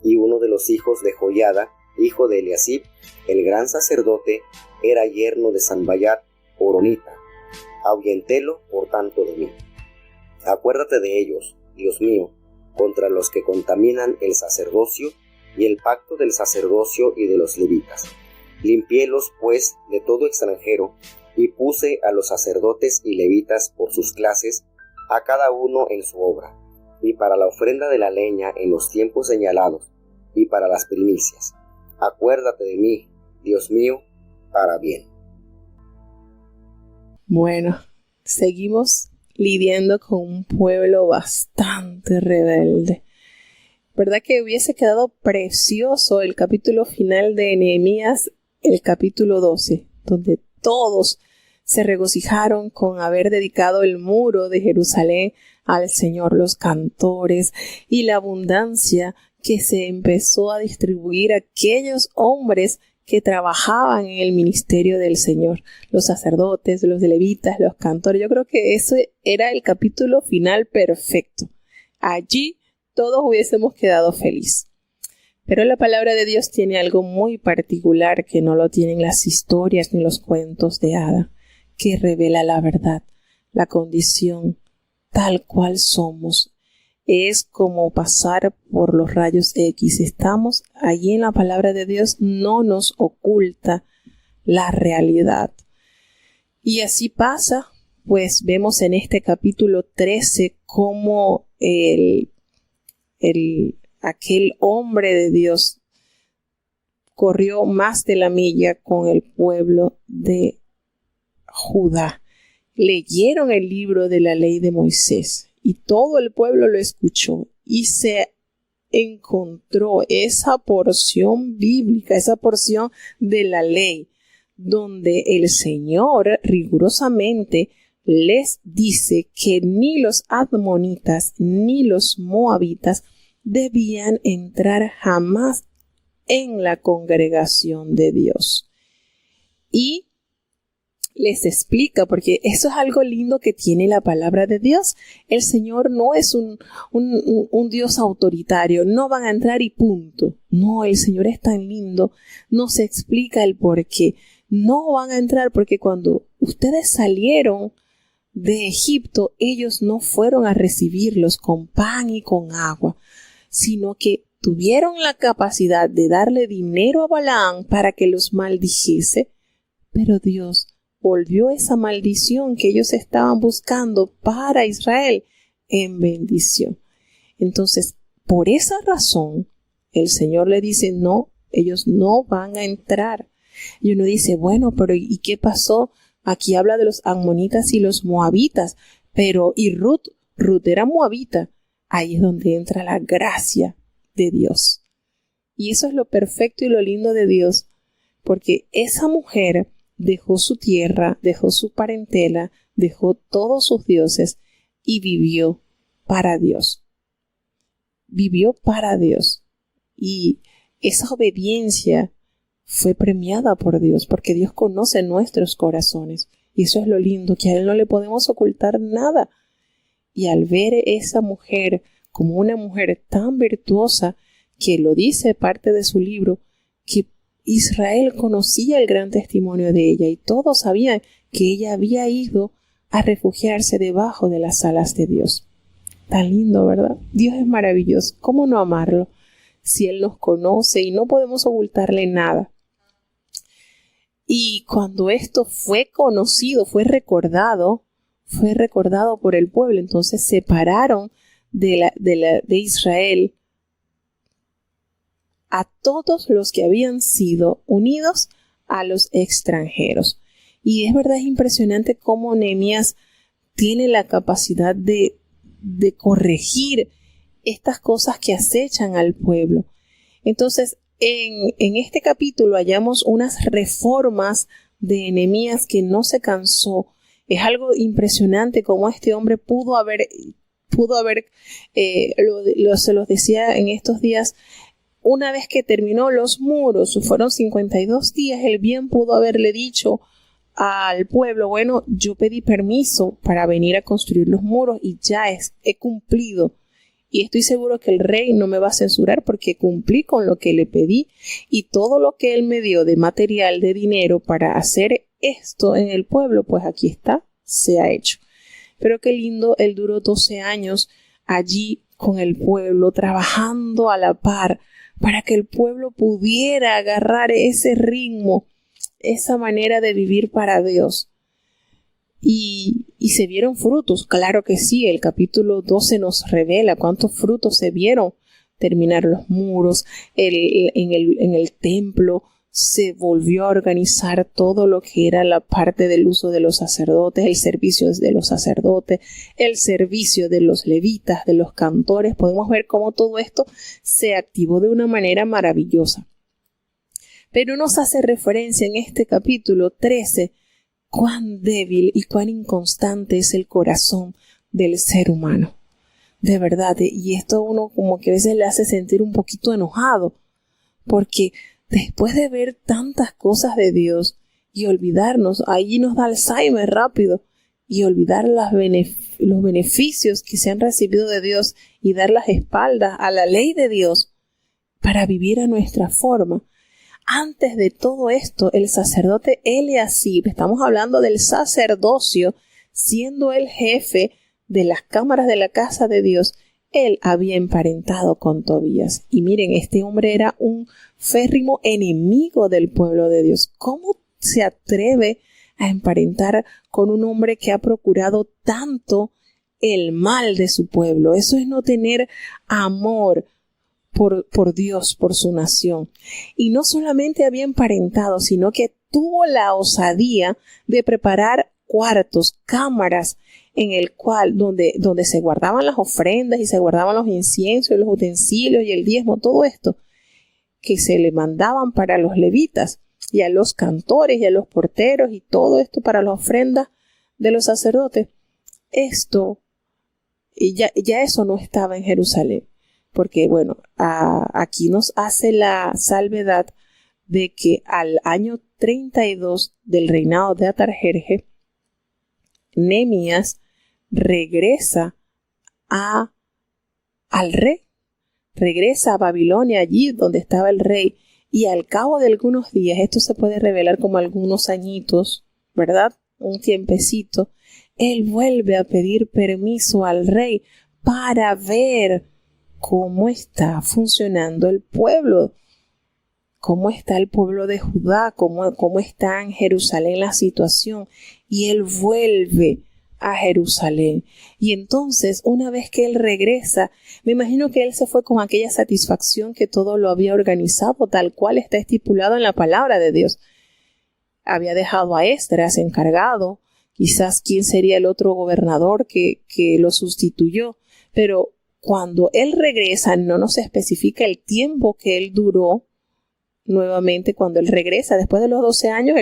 Y uno de los hijos de Joiada, hijo de Eliasib, el gran sacerdote, era yerno de Sanballat, horonita. Ahuyentélo por tanto de mí. Acuérdate de ellos, Dios mío, contra los que contaminan el sacerdocio y el pacto del sacerdocio y de los levitas. Limpiélos pues de todo extranjero, y puse a los sacerdotes y levitas por sus clases, a cada uno en su obra, y para la ofrenda de la leña en los tiempos señalados, y para las primicias. Acuérdate de mí, Dios mío, para bien. Bueno, seguimos lidiando con un pueblo bastante rebelde. ¿Verdad que hubiese quedado precioso el capítulo final de Nehemías, el capítulo 12, donde todos se regocijaron con haber dedicado el muro de Jerusalén al Señor, los cantores y la abundancia que se empezó a distribuir a aquellos hombres que trabajaban en el ministerio del Señor, los sacerdotes, los levitas, los cantores? Yo creo que ese era el capítulo final perfecto. Allí todos hubiésemos quedado felices. Pero la palabra de Dios tiene algo muy particular que no lo tienen las historias ni los cuentos de hada, que revela la verdad, la condición tal cual somos. Es como pasar por los rayos X. Estamos allí en la palabra de Dios, no nos oculta la realidad. Y así pasa, pues vemos en este capítulo 13 cómo aquel hombre de Dios corrió más de la milla con el pueblo de Judá. Leyeron el libro de la ley de Moisés y todo el pueblo lo escuchó y se encontró esa porción bíblica, esa porción de la ley, donde el Señor rigurosamente les dice que ni los amonitas ni los moabitas debían entrar jamás en la congregación de Dios. Y les explica, porque eso es algo lindo que tiene la palabra de Dios. El Señor no es un Dios autoritario, no van a entrar y punto. No, el Señor es tan lindo, nos explica el por qué. No van a entrar porque cuando ustedes salieron de Egipto, ellos no fueron a recibirlos con pan y con agua, sino que tuvieron la capacidad de darle dinero a Balaam para que los maldijese, pero Dios volvió esa maldición que ellos estaban buscando para Israel en bendición. Entonces, por esa razón, el Señor le dice, no, ellos no van a entrar. Y uno dice, bueno, pero ¿y qué pasó? Aquí habla de los amonitas y los moabitas, pero ¿y Ruth? Ruth era moabita. Ahí es donde entra la gracia de Dios. Y eso es lo perfecto y lo lindo de Dios, porque esa mujer dejó su tierra, dejó su parentela, dejó todos sus dioses y vivió para Dios. Vivió para Dios. Y esa obediencia fue premiada por Dios, porque Dios conoce nuestros corazones. Y eso es lo lindo, que a Él no le podemos ocultar nada. Y al ver esa mujer como una mujer tan virtuosa, que lo dice parte de su libro, que Israel conocía el gran testimonio de ella y todos sabían que ella había ido a refugiarse debajo de las alas de Dios. Tan lindo, ¿verdad? Dios es maravilloso. ¿Cómo no amarlo? Si Él nos conoce y no podemos ocultarle nada. Y cuando esto fue conocido, fue recordado por el pueblo, entonces separaron de Israel a todos los que habían sido unidos a los extranjeros. Y es verdad, es impresionante cómo Nehemías tiene la capacidad de corregir estas cosas que acechan al pueblo. Entonces, en este capítulo hallamos unas reformas de Nehemías que no se cansó. Es algo impresionante cómo este hombre se los decía en estos días. Una vez que terminó los muros, fueron 52 días, él bien pudo haberle dicho al pueblo, bueno, yo pedí permiso para venir a construir los muros y ya he cumplido. Y estoy seguro que el rey no me va a censurar porque cumplí con lo que le pedí y todo lo que él me dio de material, de dinero para hacer esto en el pueblo, pues aquí está, se ha hecho. Pero qué lindo, él duró 12 años allí con el pueblo, trabajando a la par, para que el pueblo pudiera agarrar ese ritmo, esa manera de vivir para Dios. Y se vieron frutos, claro que sí, el capítulo 12 nos revela cuántos frutos se vieron. Terminar los muros, en el templo se volvió a organizar todo lo que era la parte del uso de los sacerdotes, el servicio de los sacerdotes, el servicio de los levitas, de los cantores. Podemos ver cómo todo esto se activó de una manera maravillosa. Pero nos hace referencia en este capítulo 13 cuán débil y cuán inconstante es el corazón del ser humano. De verdad, y esto uno como que a veces le hace sentir un poquito enojado, porque después de ver tantas cosas de Dios y olvidarnos, allí nos da Alzheimer rápido, y olvidar los beneficios que se han recibido de Dios y dar las espaldas a la ley de Dios para vivir a nuestra forma. Antes de todo esto, el sacerdote Eliasib, estamos hablando del sacerdocio, siendo el jefe de las cámaras de la casa de Dios, él había emparentado con Tobías. Y miren, este hombre era un férrimo enemigo del pueblo de Dios. ¿Cómo se atreve a emparentar con un hombre que ha procurado tanto el mal de su pueblo? Eso es no tener amor por Dios, por su nación. Y no solamente había emparentado, sino que tuvo la osadía de preparar cuartos, cámaras, en el cual, donde se guardaban las ofrendas y se guardaban los inciensos y los utensilios y el diezmo, todo esto, que se le mandaban para los levitas y a los cantores y a los porteros y todo esto para las ofrendas de los sacerdotes. Esto, ya eso no estaba en Jerusalén, porque bueno, aquí nos hace la salvedad de que al año 32 del reinado de Atarjerjes, Nehemías regresa al rey, regresa a Babilonia, allí donde estaba el rey, y al cabo de algunos días, esto se puede revelar como algunos añitos, ¿verdad? Un tiempecito, él vuelve a pedir permiso al rey para ver cómo está funcionando el pueblo, cómo está el pueblo de Judá, cómo está en Jerusalén la situación, y él vuelve a Jerusalén. Y entonces, una vez que él regresa, me imagino que él se fue con aquella satisfacción que todo lo había organizado tal cual está estipulado en la palabra de Dios. Había dejado a Esdras encargado, quizás quién sería el otro gobernador que lo sustituyó, pero cuando él regresa no nos especifica el tiempo que él duró. Nuevamente, cuando él regresa, después de los 12 años,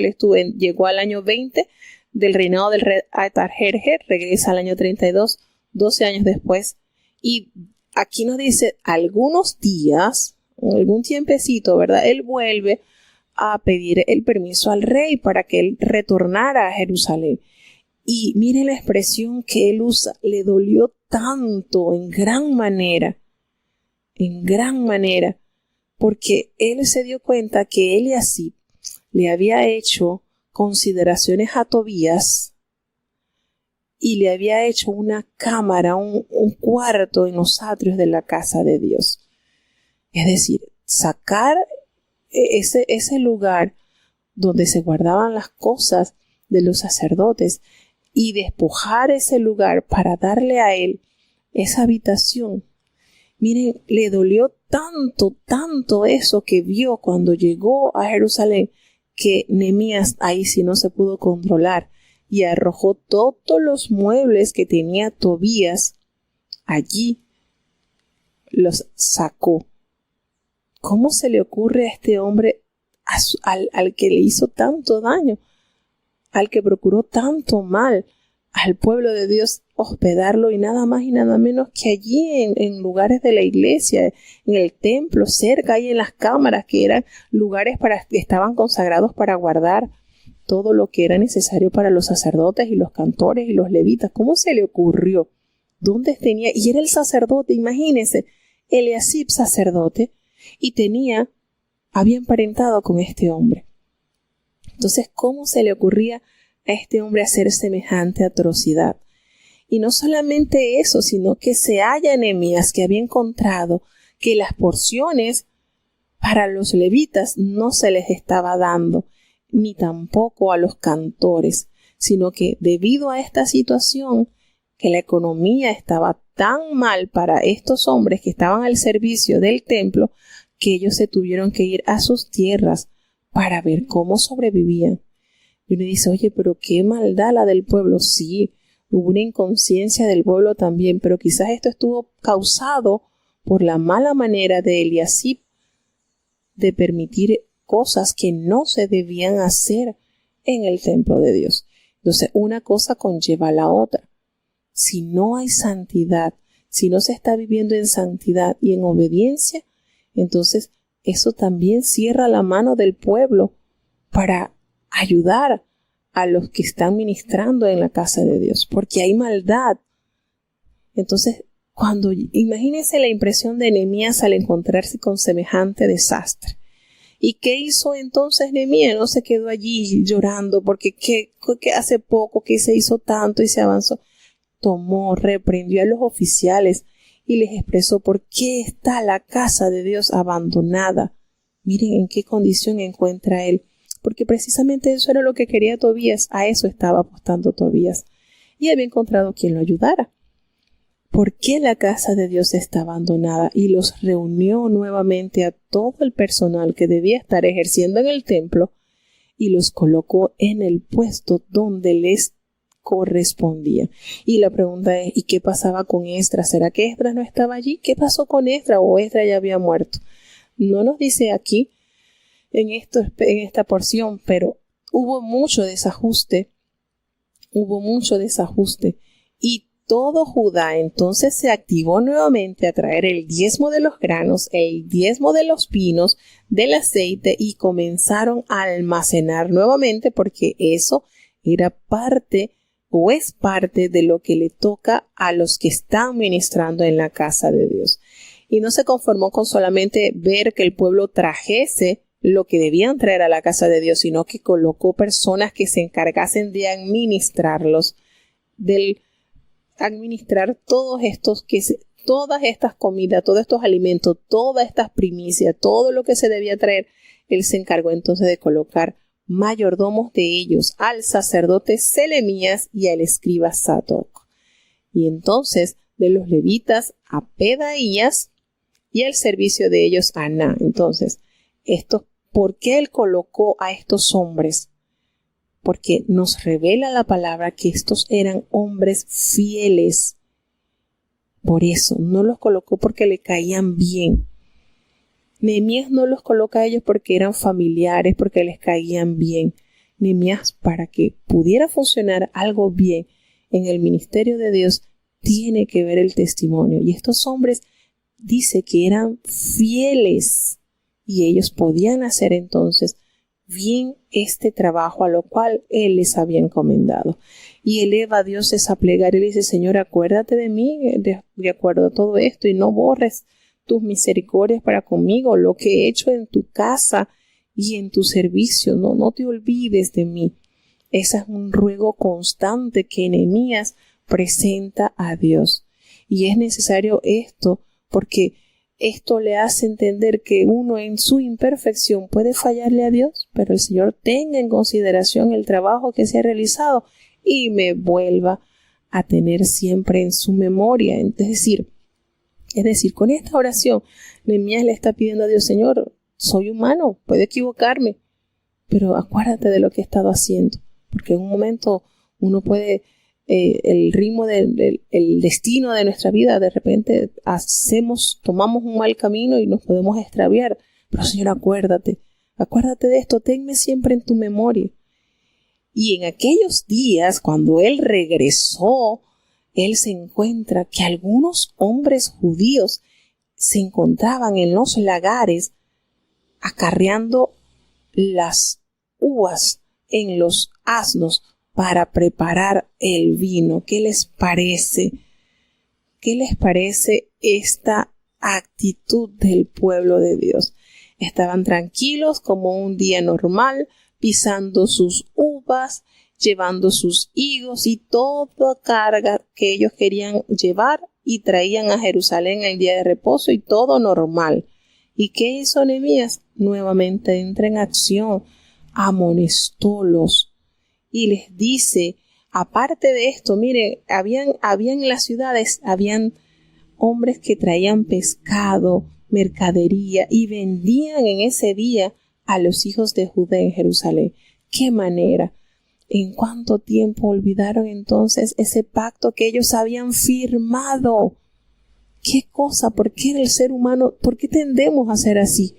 llegó al año 20 del reinado del rey Atarjerjes, regresa al año 32, 12 años después. Y aquí nos dice algunos días, algún tiempecito, ¿verdad? Él vuelve a pedir el permiso al rey para que él retornara a Jerusalén. Y miren la expresión que él usa, le dolió tanto, en gran manera, porque él se dio cuenta que Eliasib le había hecho consideraciones a Tobías y le había hecho una cámara, un cuarto en los atrios de la casa de Dios. Es decir, sacar ese lugar donde se guardaban las cosas de los sacerdotes y despojar ese lugar para darle a él esa habitación. Miren, le dolió tanto eso que vio cuando llegó a Jerusalén, que Nehemías ahí sí no se pudo controlar y arrojó todos los muebles que tenía Tobías allí, los sacó. ¿Cómo se le ocurre a este hombre, al que le hizo tanto daño, al que procuró tanto mal al pueblo de Dios, hospedarlo y nada más y nada menos que allí en lugares de la iglesia, en el templo, cerca y en las cámaras, que eran lugares que estaban consagrados para guardar todo lo que era necesario para los sacerdotes y los cantores y los levitas? ¿Cómo se le ocurrió? ¿Dónde tenía? Y era el sacerdote, imagínense, Eliasib sacerdote, y había emparentado con este hombre. Entonces, ¿cómo se le ocurría a este hombre hacer semejante atrocidad? Y no solamente eso, sino que se halla Nehemías, que había encontrado que las porciones para los levitas no se les estaba dando, ni tampoco a los cantores, sino que debido a esta situación, que la economía estaba tan mal para estos hombres que estaban al servicio del templo, que ellos se tuvieron que ir a sus tierras para ver cómo sobrevivían. Y uno dice, oye, pero qué maldad la del pueblo. Sí, hubo una inconsciencia del pueblo también, pero quizás esto estuvo causado por la mala manera de Eliasib de permitir cosas que no se debían hacer en el templo de Dios. Entonces, una cosa conlleva a la otra. Si no hay santidad, si no se está viviendo en santidad y en obediencia, entonces eso también cierra la mano del pueblo para ayudar a los que están ministrando en la casa de Dios, porque hay maldad. Entonces, imagínense la impresión de Nehemías al encontrarse con semejante desastre. ¿Y qué hizo entonces Nehemías? No se quedó allí llorando porque que hace poco que se hizo tanto y se avanzó. Reprendió a los oficiales y les expresó por qué está la casa de Dios abandonada. Miren en qué condición encuentra él. Porque precisamente eso era lo que quería Tobías. A eso estaba apostando Tobías. Y había encontrado quien lo ayudara. ¿Por qué la casa de Dios está abandonada? Y los reunió nuevamente a todo el personal que debía estar ejerciendo en el templo y los colocó en el puesto donde les correspondía. Y la pregunta es, ¿y qué pasaba con Esdras? ¿Será que Esdras no estaba allí? ¿Qué pasó con Esdras? ¿O Esdras ya había muerto? No nos dice aquí en esta porción, pero hubo mucho desajuste y todo Judá entonces se activó nuevamente a traer el diezmo de los granos, el diezmo de los pinos, del aceite, y comenzaron a almacenar nuevamente, porque eso era parte o es parte de lo que le toca a los que están ministrando en la casa de Dios. Y no se conformó con solamente ver que el pueblo trajese lo que debían traer a la casa de Dios, sino que colocó personas que se encargasen de administrarlos, administrar todas estas comidas, todos estos alimentos, todas estas primicias, todo lo que se debía traer. Él se encargó entonces de colocar mayordomos de ellos al sacerdote Selemías y al escriba Sadoc. Y entonces de los levitas a Pedaías y al servicio de ellos a Aná. Entonces, ¿por qué él colocó a estos hombres? Porque nos revela la palabra que estos eran hombres fieles. Por eso, no los colocó porque le caían bien. Nehemías no los coloca a ellos porque eran familiares, porque les caían bien. Nehemías, para que pudiera funcionar algo bien en el ministerio de Dios, tiene que ver el testimonio. Y estos hombres dice que eran fieles y ellos podían hacer entonces bien este trabajo a lo cual él les había encomendado. Y eleva a Dios esa plegaria y le dice: Señor, acuérdate de mí de acuerdo a todo esto y no borres tus misericordias para conmigo, lo que he hecho en tu casa y en tu servicio. No te olvides de mí. Ese es un ruego constante que Nehemías presenta a Dios. Y es necesario esto porque esto le hace entender que uno en su imperfección puede fallarle a Dios, pero el Señor tenga en consideración el trabajo que se ha realizado y me vuelva a tener siempre en su memoria. Es decir, con esta oración, Nehemías le está pidiendo a Dios: Señor, soy humano, puedo equivocarme, pero acuérdate de lo que he estado haciendo, porque en un momento uno puede, el ritmo el destino de nuestra vida, de repente tomamos un mal camino y nos podemos extraviar. Pero Señor, acuérdate de esto, tenme siempre en tu memoria. Y en aquellos días, cuando él regresó, él se encuentra que algunos hombres judíos se encontraban en los lagares acarreando las uvas en los asnos para preparar el vino. ¿Qué les parece? ¿Qué les parece esta actitud del pueblo de Dios? Estaban tranquilos como un día normal, pisando sus uvas, llevando sus higos y toda carga que ellos querían llevar y traían a Jerusalén el día de reposo y todo normal. ¿Y qué hizo Nehemías? Nuevamente entra en acción, amonestólos y les dice, aparte de esto, miren, habían en las ciudades, habían hombres que traían pescado, mercadería y vendían en ese día a los hijos de Judá en Jerusalén. ¡Qué manera! ¿En cuánto tiempo olvidaron entonces ese pacto que ellos habían firmado? ¿Qué cosa? ¿Por qué el ser humano, por qué tendemos a ser así?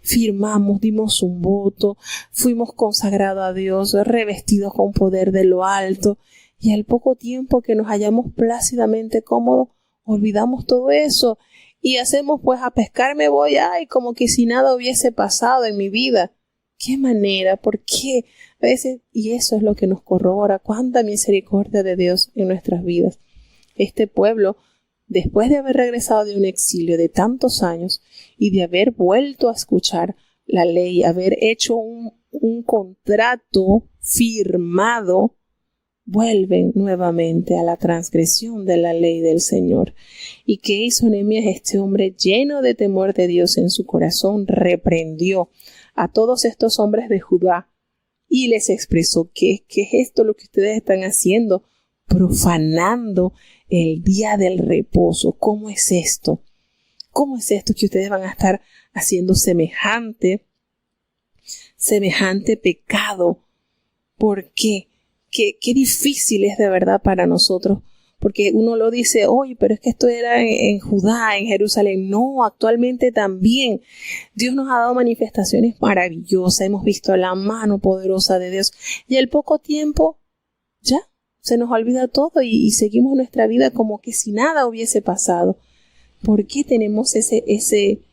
Firmamos, dimos un voto, fuimos consagrados a Dios, revestidos con poder de lo alto, y al poco tiempo que nos hallamos plácidamente cómodos, olvidamos todo eso y hacemos pues a pescar me voy, ay, como que si nada hubiese pasado en mi vida. ¿Qué manera? ¿Por qué? A veces, y eso es lo que nos corrobora cuánta misericordia de Dios en nuestras vidas. Este pueblo, después de haber regresado de un exilio de tantos años y de haber vuelto a escuchar la ley, haber hecho un contrato firmado, vuelven nuevamente a la transgresión de la ley del Señor. ¿Y qué hizo Nehemías? Este hombre, lleno de temor de Dios en su corazón, reprendió a todos estos hombres de Judá y les expresó ¿qué es esto lo que ustedes están haciendo? Profanando el día del reposo. ¿Cómo es esto? ¿Cómo es esto que ustedes van a estar haciendo semejante pecado? ¿Por qué? Qué difícil es de verdad para nosotros, porque uno lo dice, oye, pero es que esto era en Judá, en Jerusalén. No, actualmente también. Dios nos ha dado manifestaciones maravillosas, hemos visto la mano poderosa de Dios, y al poco tiempo ya se nos olvida todo y seguimos nuestra vida como que si nada hubiese pasado. ¿Por qué tenemos ese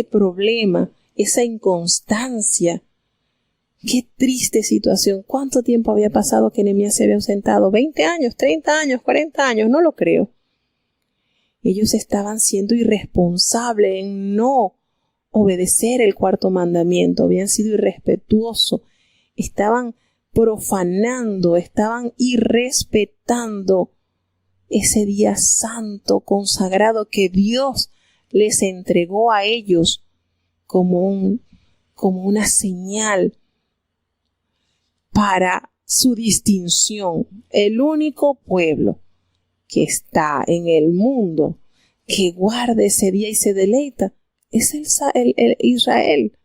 problema, esa inconstancia? Qué triste situación. ¿Cuánto tiempo había pasado que Nehemías se había ausentado? 20 años, 30 años, 40 años, no lo creo. Ellos estaban siendo irresponsables en no obedecer el cuarto mandamiento, habían sido irrespetuosos, estaban profanando, estaban irrespetando ese día santo, consagrado que Dios les entregó a ellos como una señal para su distinción. El único pueblo que está en el mundo que guarda ese día y se deleita es el Israel.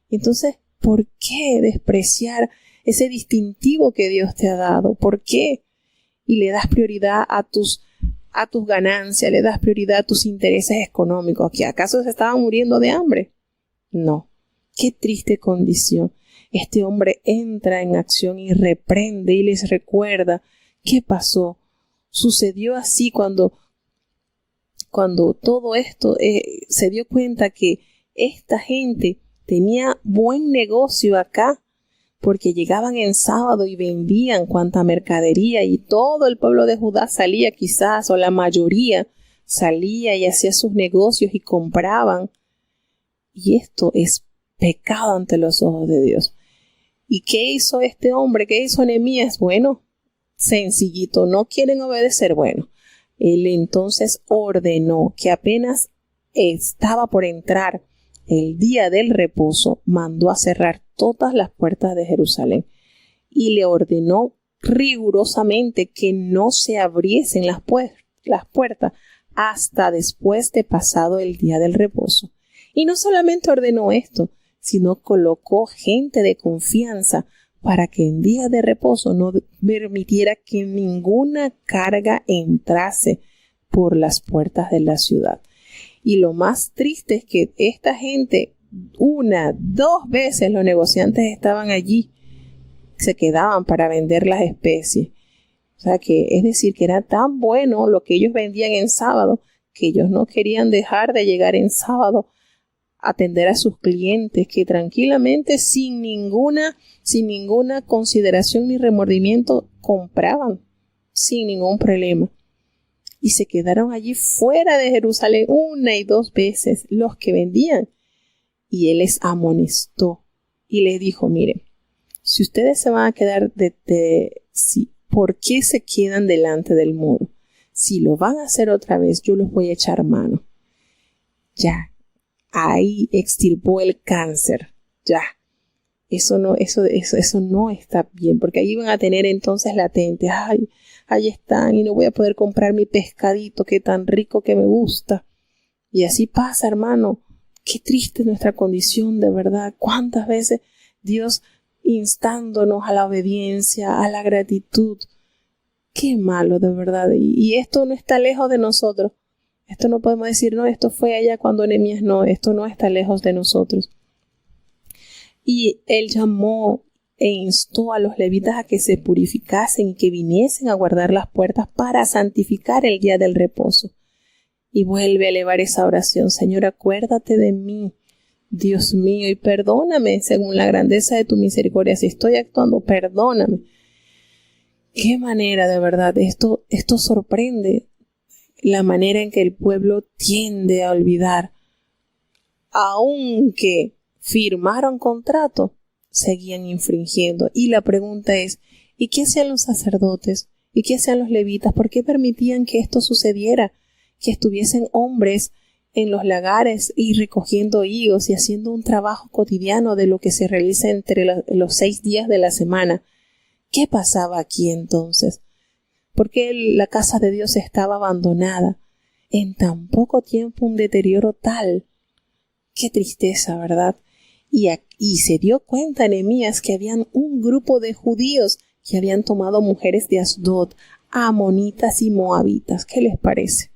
Entonces, ¿por qué despreciar ese distintivo que Dios te ha dado? ¿Por qué? Y le das prioridad a tus ganancias, le das prioridad a tus intereses económicos. ¿Que acaso se estaban muriendo de hambre? No. Qué triste condición. Este hombre entra en acción y reprende y les recuerda qué pasó. Sucedió así cuando todo esto se dio cuenta que esta gente tenía buen negocio acá, porque llegaban en sábado y vendían cuanta mercadería, y todo el pueblo de Judá salía quizás, o la mayoría salía y hacía sus negocios y compraban. Y esto es pecado ante los ojos de Dios. ¿Y qué hizo este hombre? ¿Qué hizo Nehemías? Bueno, sencillito, no quieren obedecer. Bueno, él entonces ordenó que apenas estaba por entrar el día del reposo, mandó a cerrar todas las puertas de Jerusalén y le ordenó rigurosamente que no se abriesen las puertas hasta después de pasado el día del reposo. Y no solamente ordenó esto, sino colocó gente de confianza para que en día de reposo no permitiera que ninguna carga entrase por las puertas de la ciudad. Y lo más triste es que esta gente, 1, 2 veces los negociantes estaban allí, se quedaban para vender las especies. O sea que, es decir, que era tan bueno lo que ellos vendían en sábado, que ellos no querían dejar de llegar en sábado a atender a sus clientes, que tranquilamente, sin ninguna consideración ni remordimiento, compraban sin ningún problema. Y se quedaron allí fuera de Jerusalén 1 y 2 veces los que vendían. Y él les amonestó y les dijo, miren, si ustedes se van a quedar ¿por qué se quedan delante del muro? Si lo van a hacer otra vez, yo los voy a echar mano. Ya, ahí extirpó el cáncer. Ya, eso no está bien, porque ahí van a tener entonces latente, ay, ahí están y no voy a poder comprar mi pescadito que tan rico que me gusta. Y así pasa, hermano, Qué triste nuestra condición, de verdad. Cuántas veces Dios instándonos a la obediencia, a la gratitud. Qué malo, de verdad. Y esto no está lejos de nosotros. Esto no podemos decir, no, esto fue allá cuando Nehemías, no, esto no está lejos de nosotros. Y él llamó e instó a los levitas a que se purificasen y que viniesen a guardar las puertas para santificar el día del reposo. Y vuelve a elevar esa oración: Señor, acuérdate de mí, Dios mío, y perdóname según la grandeza de tu misericordia. Si estoy actuando, perdóname. Qué manera, de verdad, esto sorprende la manera en que el pueblo tiende a olvidar. Aunque firmaron contrato, seguían infringiendo. Y la pregunta es, ¿y qué hacían los sacerdotes? ¿Y qué hacían los levitas? ¿Por qué permitían que esto sucediera? Que estuviesen hombres en los lagares y recogiendo higos y haciendo un trabajo cotidiano de lo que se realiza entre los 6 días de la semana. ¿Qué pasaba aquí entonces? ¿Por qué la casa de Dios estaba abandonada? En tan poco tiempo un deterioro tal. Qué tristeza, ¿verdad? Y se dio cuenta Nehemías que habían un grupo de judíos que habían tomado mujeres de Asdod, amonitas y moabitas. ¿Qué les parece?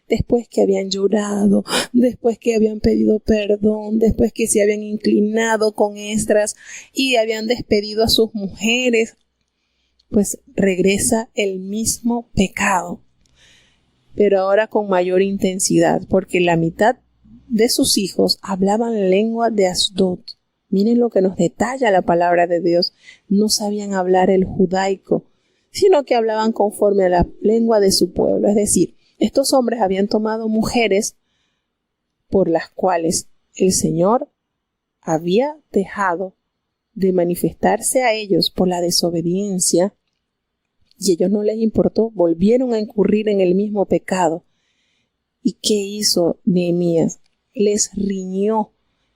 Después que habían llorado, después que habían pedido perdón, después que se habían inclinado con Esdras y habían despedido a sus mujeres, pues regresa el mismo pecado, pero ahora con mayor intensidad, porque la mitad de sus hijos hablaban lengua de Asdod. Miren lo que nos detalla la palabra de Dios. No sabían hablar el judaico, sino que hablaban conforme a la lengua de su pueblo. Es decir, estos hombres habían tomado mujeres por las cuales el Señor había dejado de manifestarse a ellos por la desobediencia, y a ellos no les importó, volvieron a incurrir en el mismo pecado. ¿Y qué hizo Nehemías? Les riñó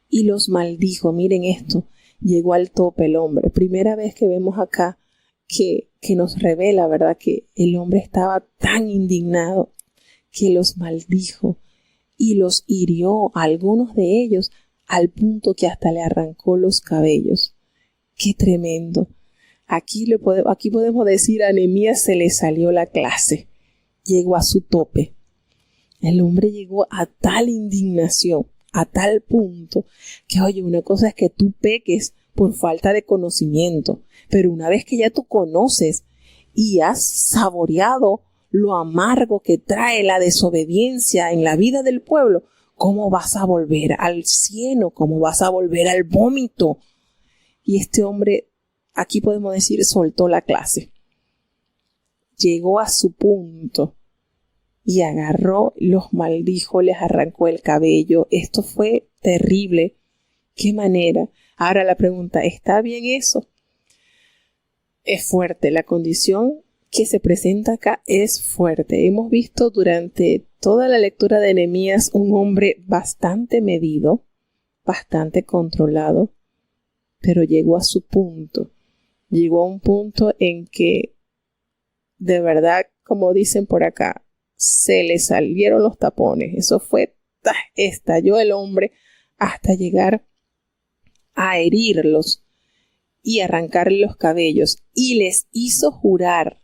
y los maldijo. Miren esto, llegó al tope el hombre. Primera vez que vemos acá que nos revela, ¿verdad?, que el hombre estaba tan indignado que los maldijo y los hirió, a algunos de ellos, al punto que hasta le arrancó los cabellos. ¡Qué tremendo! Aquí podemos decir, a Nehemías se le salió la clase. Llegó a su tope. El hombre llegó a tal indignación, a tal punto, que oye, una cosa es que tú peques por falta de conocimiento, pero una vez que ya tú conoces y has saboreado lo amargo que trae la desobediencia en la vida del pueblo, ¿cómo vas a volver al cieno? ¿Cómo vas a volver al vómito? Y este hombre, aquí podemos decir, soltó la clase. Llegó a su punto y agarró, los maldijo, les arrancó el cabello. Esto fue terrible. ¿Qué manera? Ahora la pregunta, ¿está bien eso? Es fuerte la condición que se presenta acá, es fuerte. Hemos visto durante toda la lectura de Nehemías un hombre bastante medido, bastante controlado, pero llegó a su punto. Llegó a un punto en que, de verdad, como dicen por acá, se le salieron los tapones. Eso fue, estalló el hombre hasta llegar a herirlos y arrancarle los cabellos. Y les hizo jurar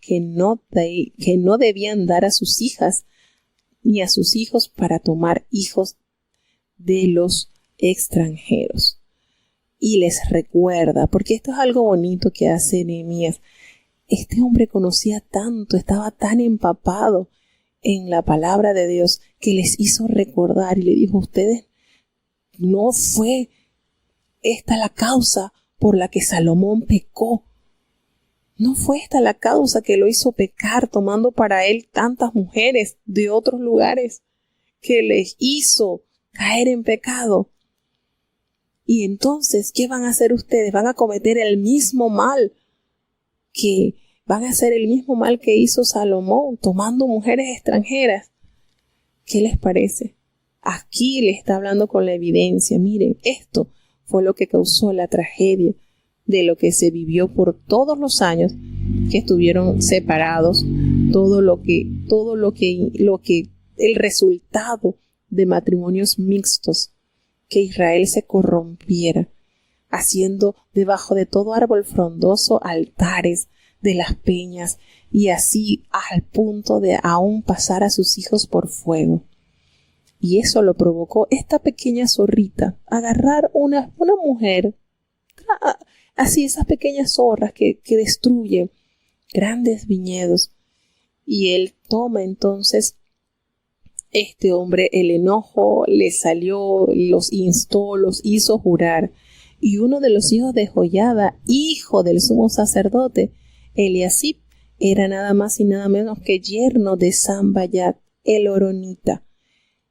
que no debían dar a sus hijas ni a sus hijos para tomar hijos de los extranjeros. Y les recuerda, porque esto es algo bonito que hace Nehemías. Este hombre conocía tanto, estaba tan empapado en la palabra de Dios, que les hizo recordar y le dijo: ustedes, no fue esta la causa por la que Salomón pecó. No fue esta la causa que lo hizo pecar, tomando para él tantas mujeres de otros lugares, que les hizo caer en pecado. Y entonces, ¿qué van a hacer ustedes? Van a cometer el mismo mal que hizo Salomón, tomando mujeres extranjeras. ¿Qué les parece? Aquí le está hablando con la evidencia. Miren, esto fue lo que causó la tragedia de lo que se vivió por todos los años que estuvieron separados, el resultado de matrimonios mixtos, que Israel se corrompiera, haciendo debajo de todo árbol frondoso altares de las peñas, y así al punto de aún pasar a sus hijos por fuego. Y eso lo provocó esta pequeña zorrita, agarrar una mujer, así esas pequeñas zorras que destruyen grandes viñedos. Y él toma entonces, este hombre, el enojo le salió, los instó, los hizo jurar. Y uno de los hijos de Joiada, hijo del sumo sacerdote, Eliasib, era nada más y nada menos que yerno de Sambayat, el horonita,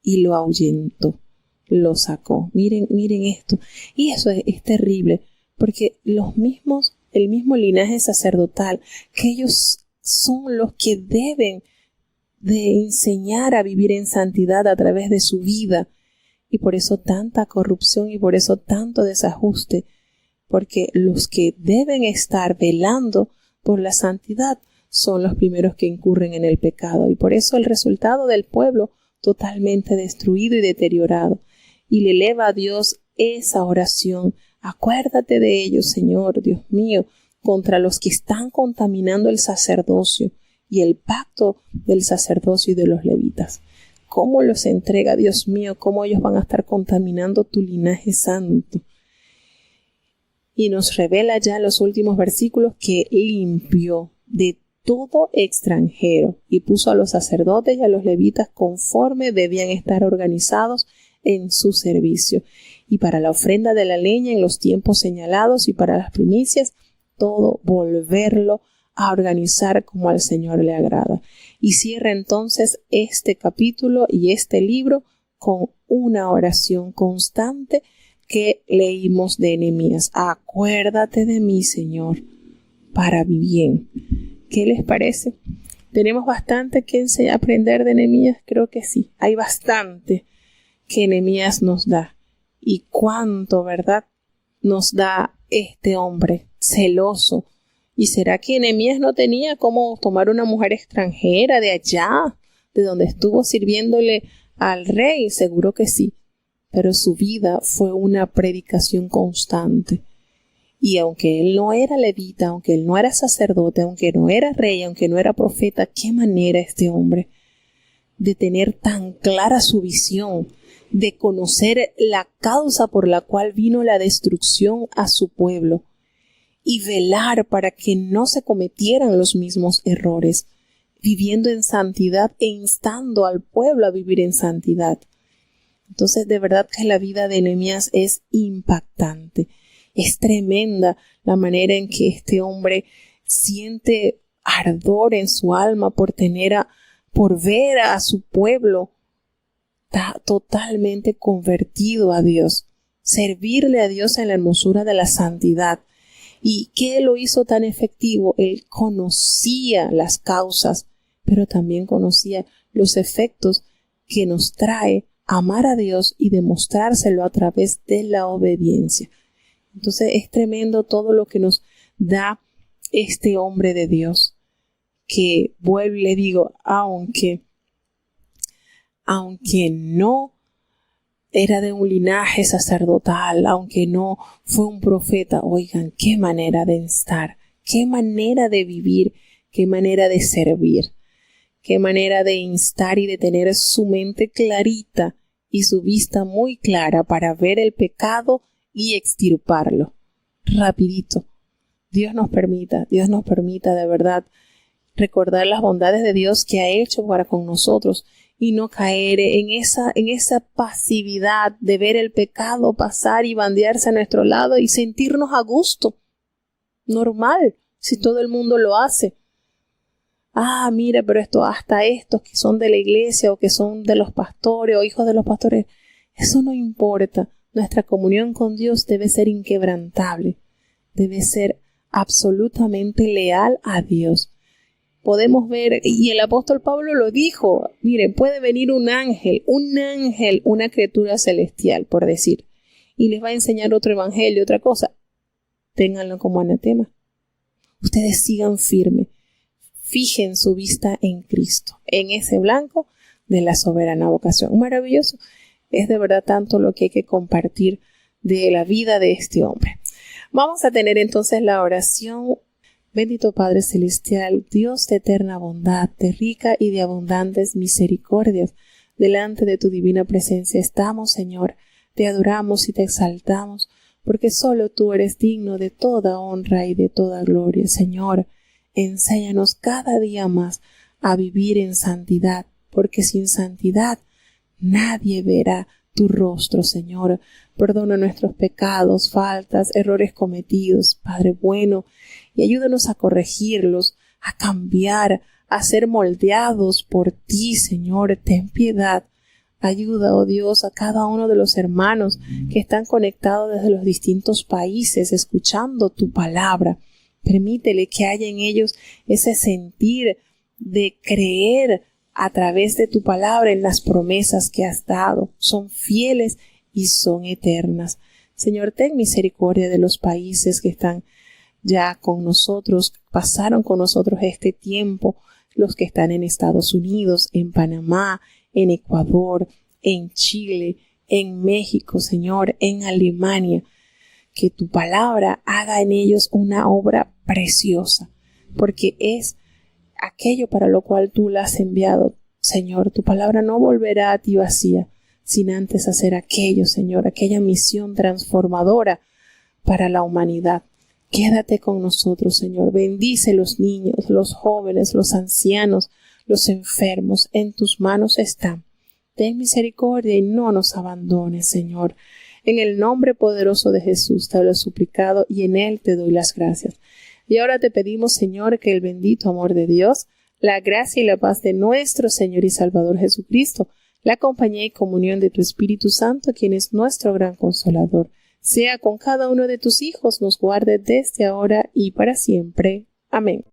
y lo ahuyentó, lo sacó. Miren esto. Y eso es terrible, porque el mismo linaje sacerdotal, que ellos son los que deben de enseñar a vivir en santidad a través de su vida, y por eso tanta corrupción y por eso tanto desajuste, porque los que deben estar velando por la santidad son los primeros que incurren en el pecado, y por eso el resultado del pueblo totalmente destruido y deteriorado. Y le eleva a Dios esa oración: acuérdate de ellos, Señor, Dios mío, contra los que están contaminando el sacerdocio y el pacto del sacerdocio y de los levitas. ¿Cómo los entrega, Dios mío? ¿Cómo ellos van a estar contaminando tu linaje santo? Y nos revela ya en los últimos versículos que limpió de todo extranjero y puso a los sacerdotes y a los levitas conforme debían estar organizados en su servicio, y para la ofrenda de la leña en los tiempos señalados, y para las primicias, todo volverlo a organizar como al Señor le agrada. Y cierra entonces este capítulo y este libro con una oración constante que leímos de Nehemías: acuérdate de mí, Señor, para mi bien. ¿Qué les parece? ¿Tenemos bastante que aprender de Nehemías? Creo que sí, hay bastante que Nehemías nos da. Y cuánto, ¿verdad?, nos da este hombre celoso. ¿Y será que Nehemías no tenía cómo tomar una mujer extranjera de allá, de donde estuvo sirviéndole al rey? Seguro que sí. Pero su vida fue una predicación constante. Y aunque él no era levita, aunque él no era sacerdote, aunque no era rey, aunque no era profeta, qué manera este hombre de tener tan clara su visión, de conocer la causa por la cual vino la destrucción a su pueblo y velar para que no se cometieran los mismos errores, viviendo en santidad e instando al pueblo a vivir en santidad. Entonces, de verdad que la vida de Nehemías es impactante. Es tremenda la manera en que este hombre siente ardor en su alma por ver a su pueblo totalmente convertido a Dios, servirle a Dios en la hermosura de la santidad. ¿Y qué lo hizo tan efectivo? Él conocía las causas, pero también conocía los efectos que nos trae amar a Dios y demostrárselo a través de la obediencia. Entonces es tremendo todo lo que nos da este hombre de Dios, que vuelvo y le digo, aunque no era de un linaje sacerdotal, aunque no fue un profeta, oigan, qué manera de estar, qué manera de vivir, qué manera de servir, qué manera de instar y de tener su mente clarita y su vista muy clara para ver el pecado y extirparlo. Rapidito. Dios nos permita de verdad recordar las bondades de Dios que ha hecho para con nosotros y no caer en esa pasividad de ver el pecado pasar y bandearse a nuestro lado y sentirnos a gusto. Normal, si todo el mundo lo hace. Mira, pero hasta estos que son de la iglesia o que son de los pastores o hijos de los pastores, eso no importa. Nuestra comunión con Dios debe ser inquebrantable, debe ser absolutamente leal a Dios. Podemos ver, y el apóstol Pablo lo dijo, miren, puede venir un ángel, una criatura celestial, por decir, y les va a enseñar otro evangelio, otra cosa. Ténganlo como anatema. Ustedes sigan firme. Fijen su vista en Cristo, en ese blanco de la soberana vocación. Maravilloso. Es de verdad tanto lo que hay que compartir de la vida de este hombre. Vamos a tener entonces la oración. Bendito Padre Celestial, Dios de eterna bondad, de rica y de abundantes misericordias, delante de tu divina presencia estamos, Señor, te adoramos y te exaltamos, porque solo tú eres digno de toda honra y de toda gloria. Señor, enséñanos cada día más a vivir en santidad, porque sin santidad nadie verá tu rostro, Señor. Perdona nuestros pecados, faltas, errores cometidos, Padre bueno, y ayúdanos a corregirlos, a cambiar, a ser moldeados por ti, Señor. Ten piedad. Ayuda, oh Dios, a cada uno de los hermanos que están conectados desde los distintos países, escuchando tu palabra. Permítele que haya en ellos ese sentir de creer a través de tu palabra en las promesas que has dado. Son fieles y son eternas. Señor, ten misericordia de los países que están ya con nosotros, pasaron con nosotros este tiempo, los que están en Estados Unidos, en Panamá, en Ecuador, en Chile, en México, Señor, en Alemania. Que tu palabra haga en ellos una obra preciosa, porque es aquello para lo cual tú la has enviado. Señor, tu palabra no volverá a ti vacía, sin antes hacer aquello, Señor, aquella misión transformadora para la humanidad. Quédate con nosotros, Señor. Bendice los niños, los jóvenes, los ancianos, los enfermos. En tus manos están. Ten misericordia y no nos abandones, Señor. En el nombre poderoso de Jesús te lo he suplicado y en él te doy las gracias. Y ahora te pedimos, Señor, que el bendito amor de Dios, la gracia y la paz de nuestro Señor y Salvador Jesucristo, la compañía y comunión de tu Espíritu Santo, quien es nuestro gran consolador, sea con cada uno de tus hijos, nos guarde desde ahora y para siempre. Amén.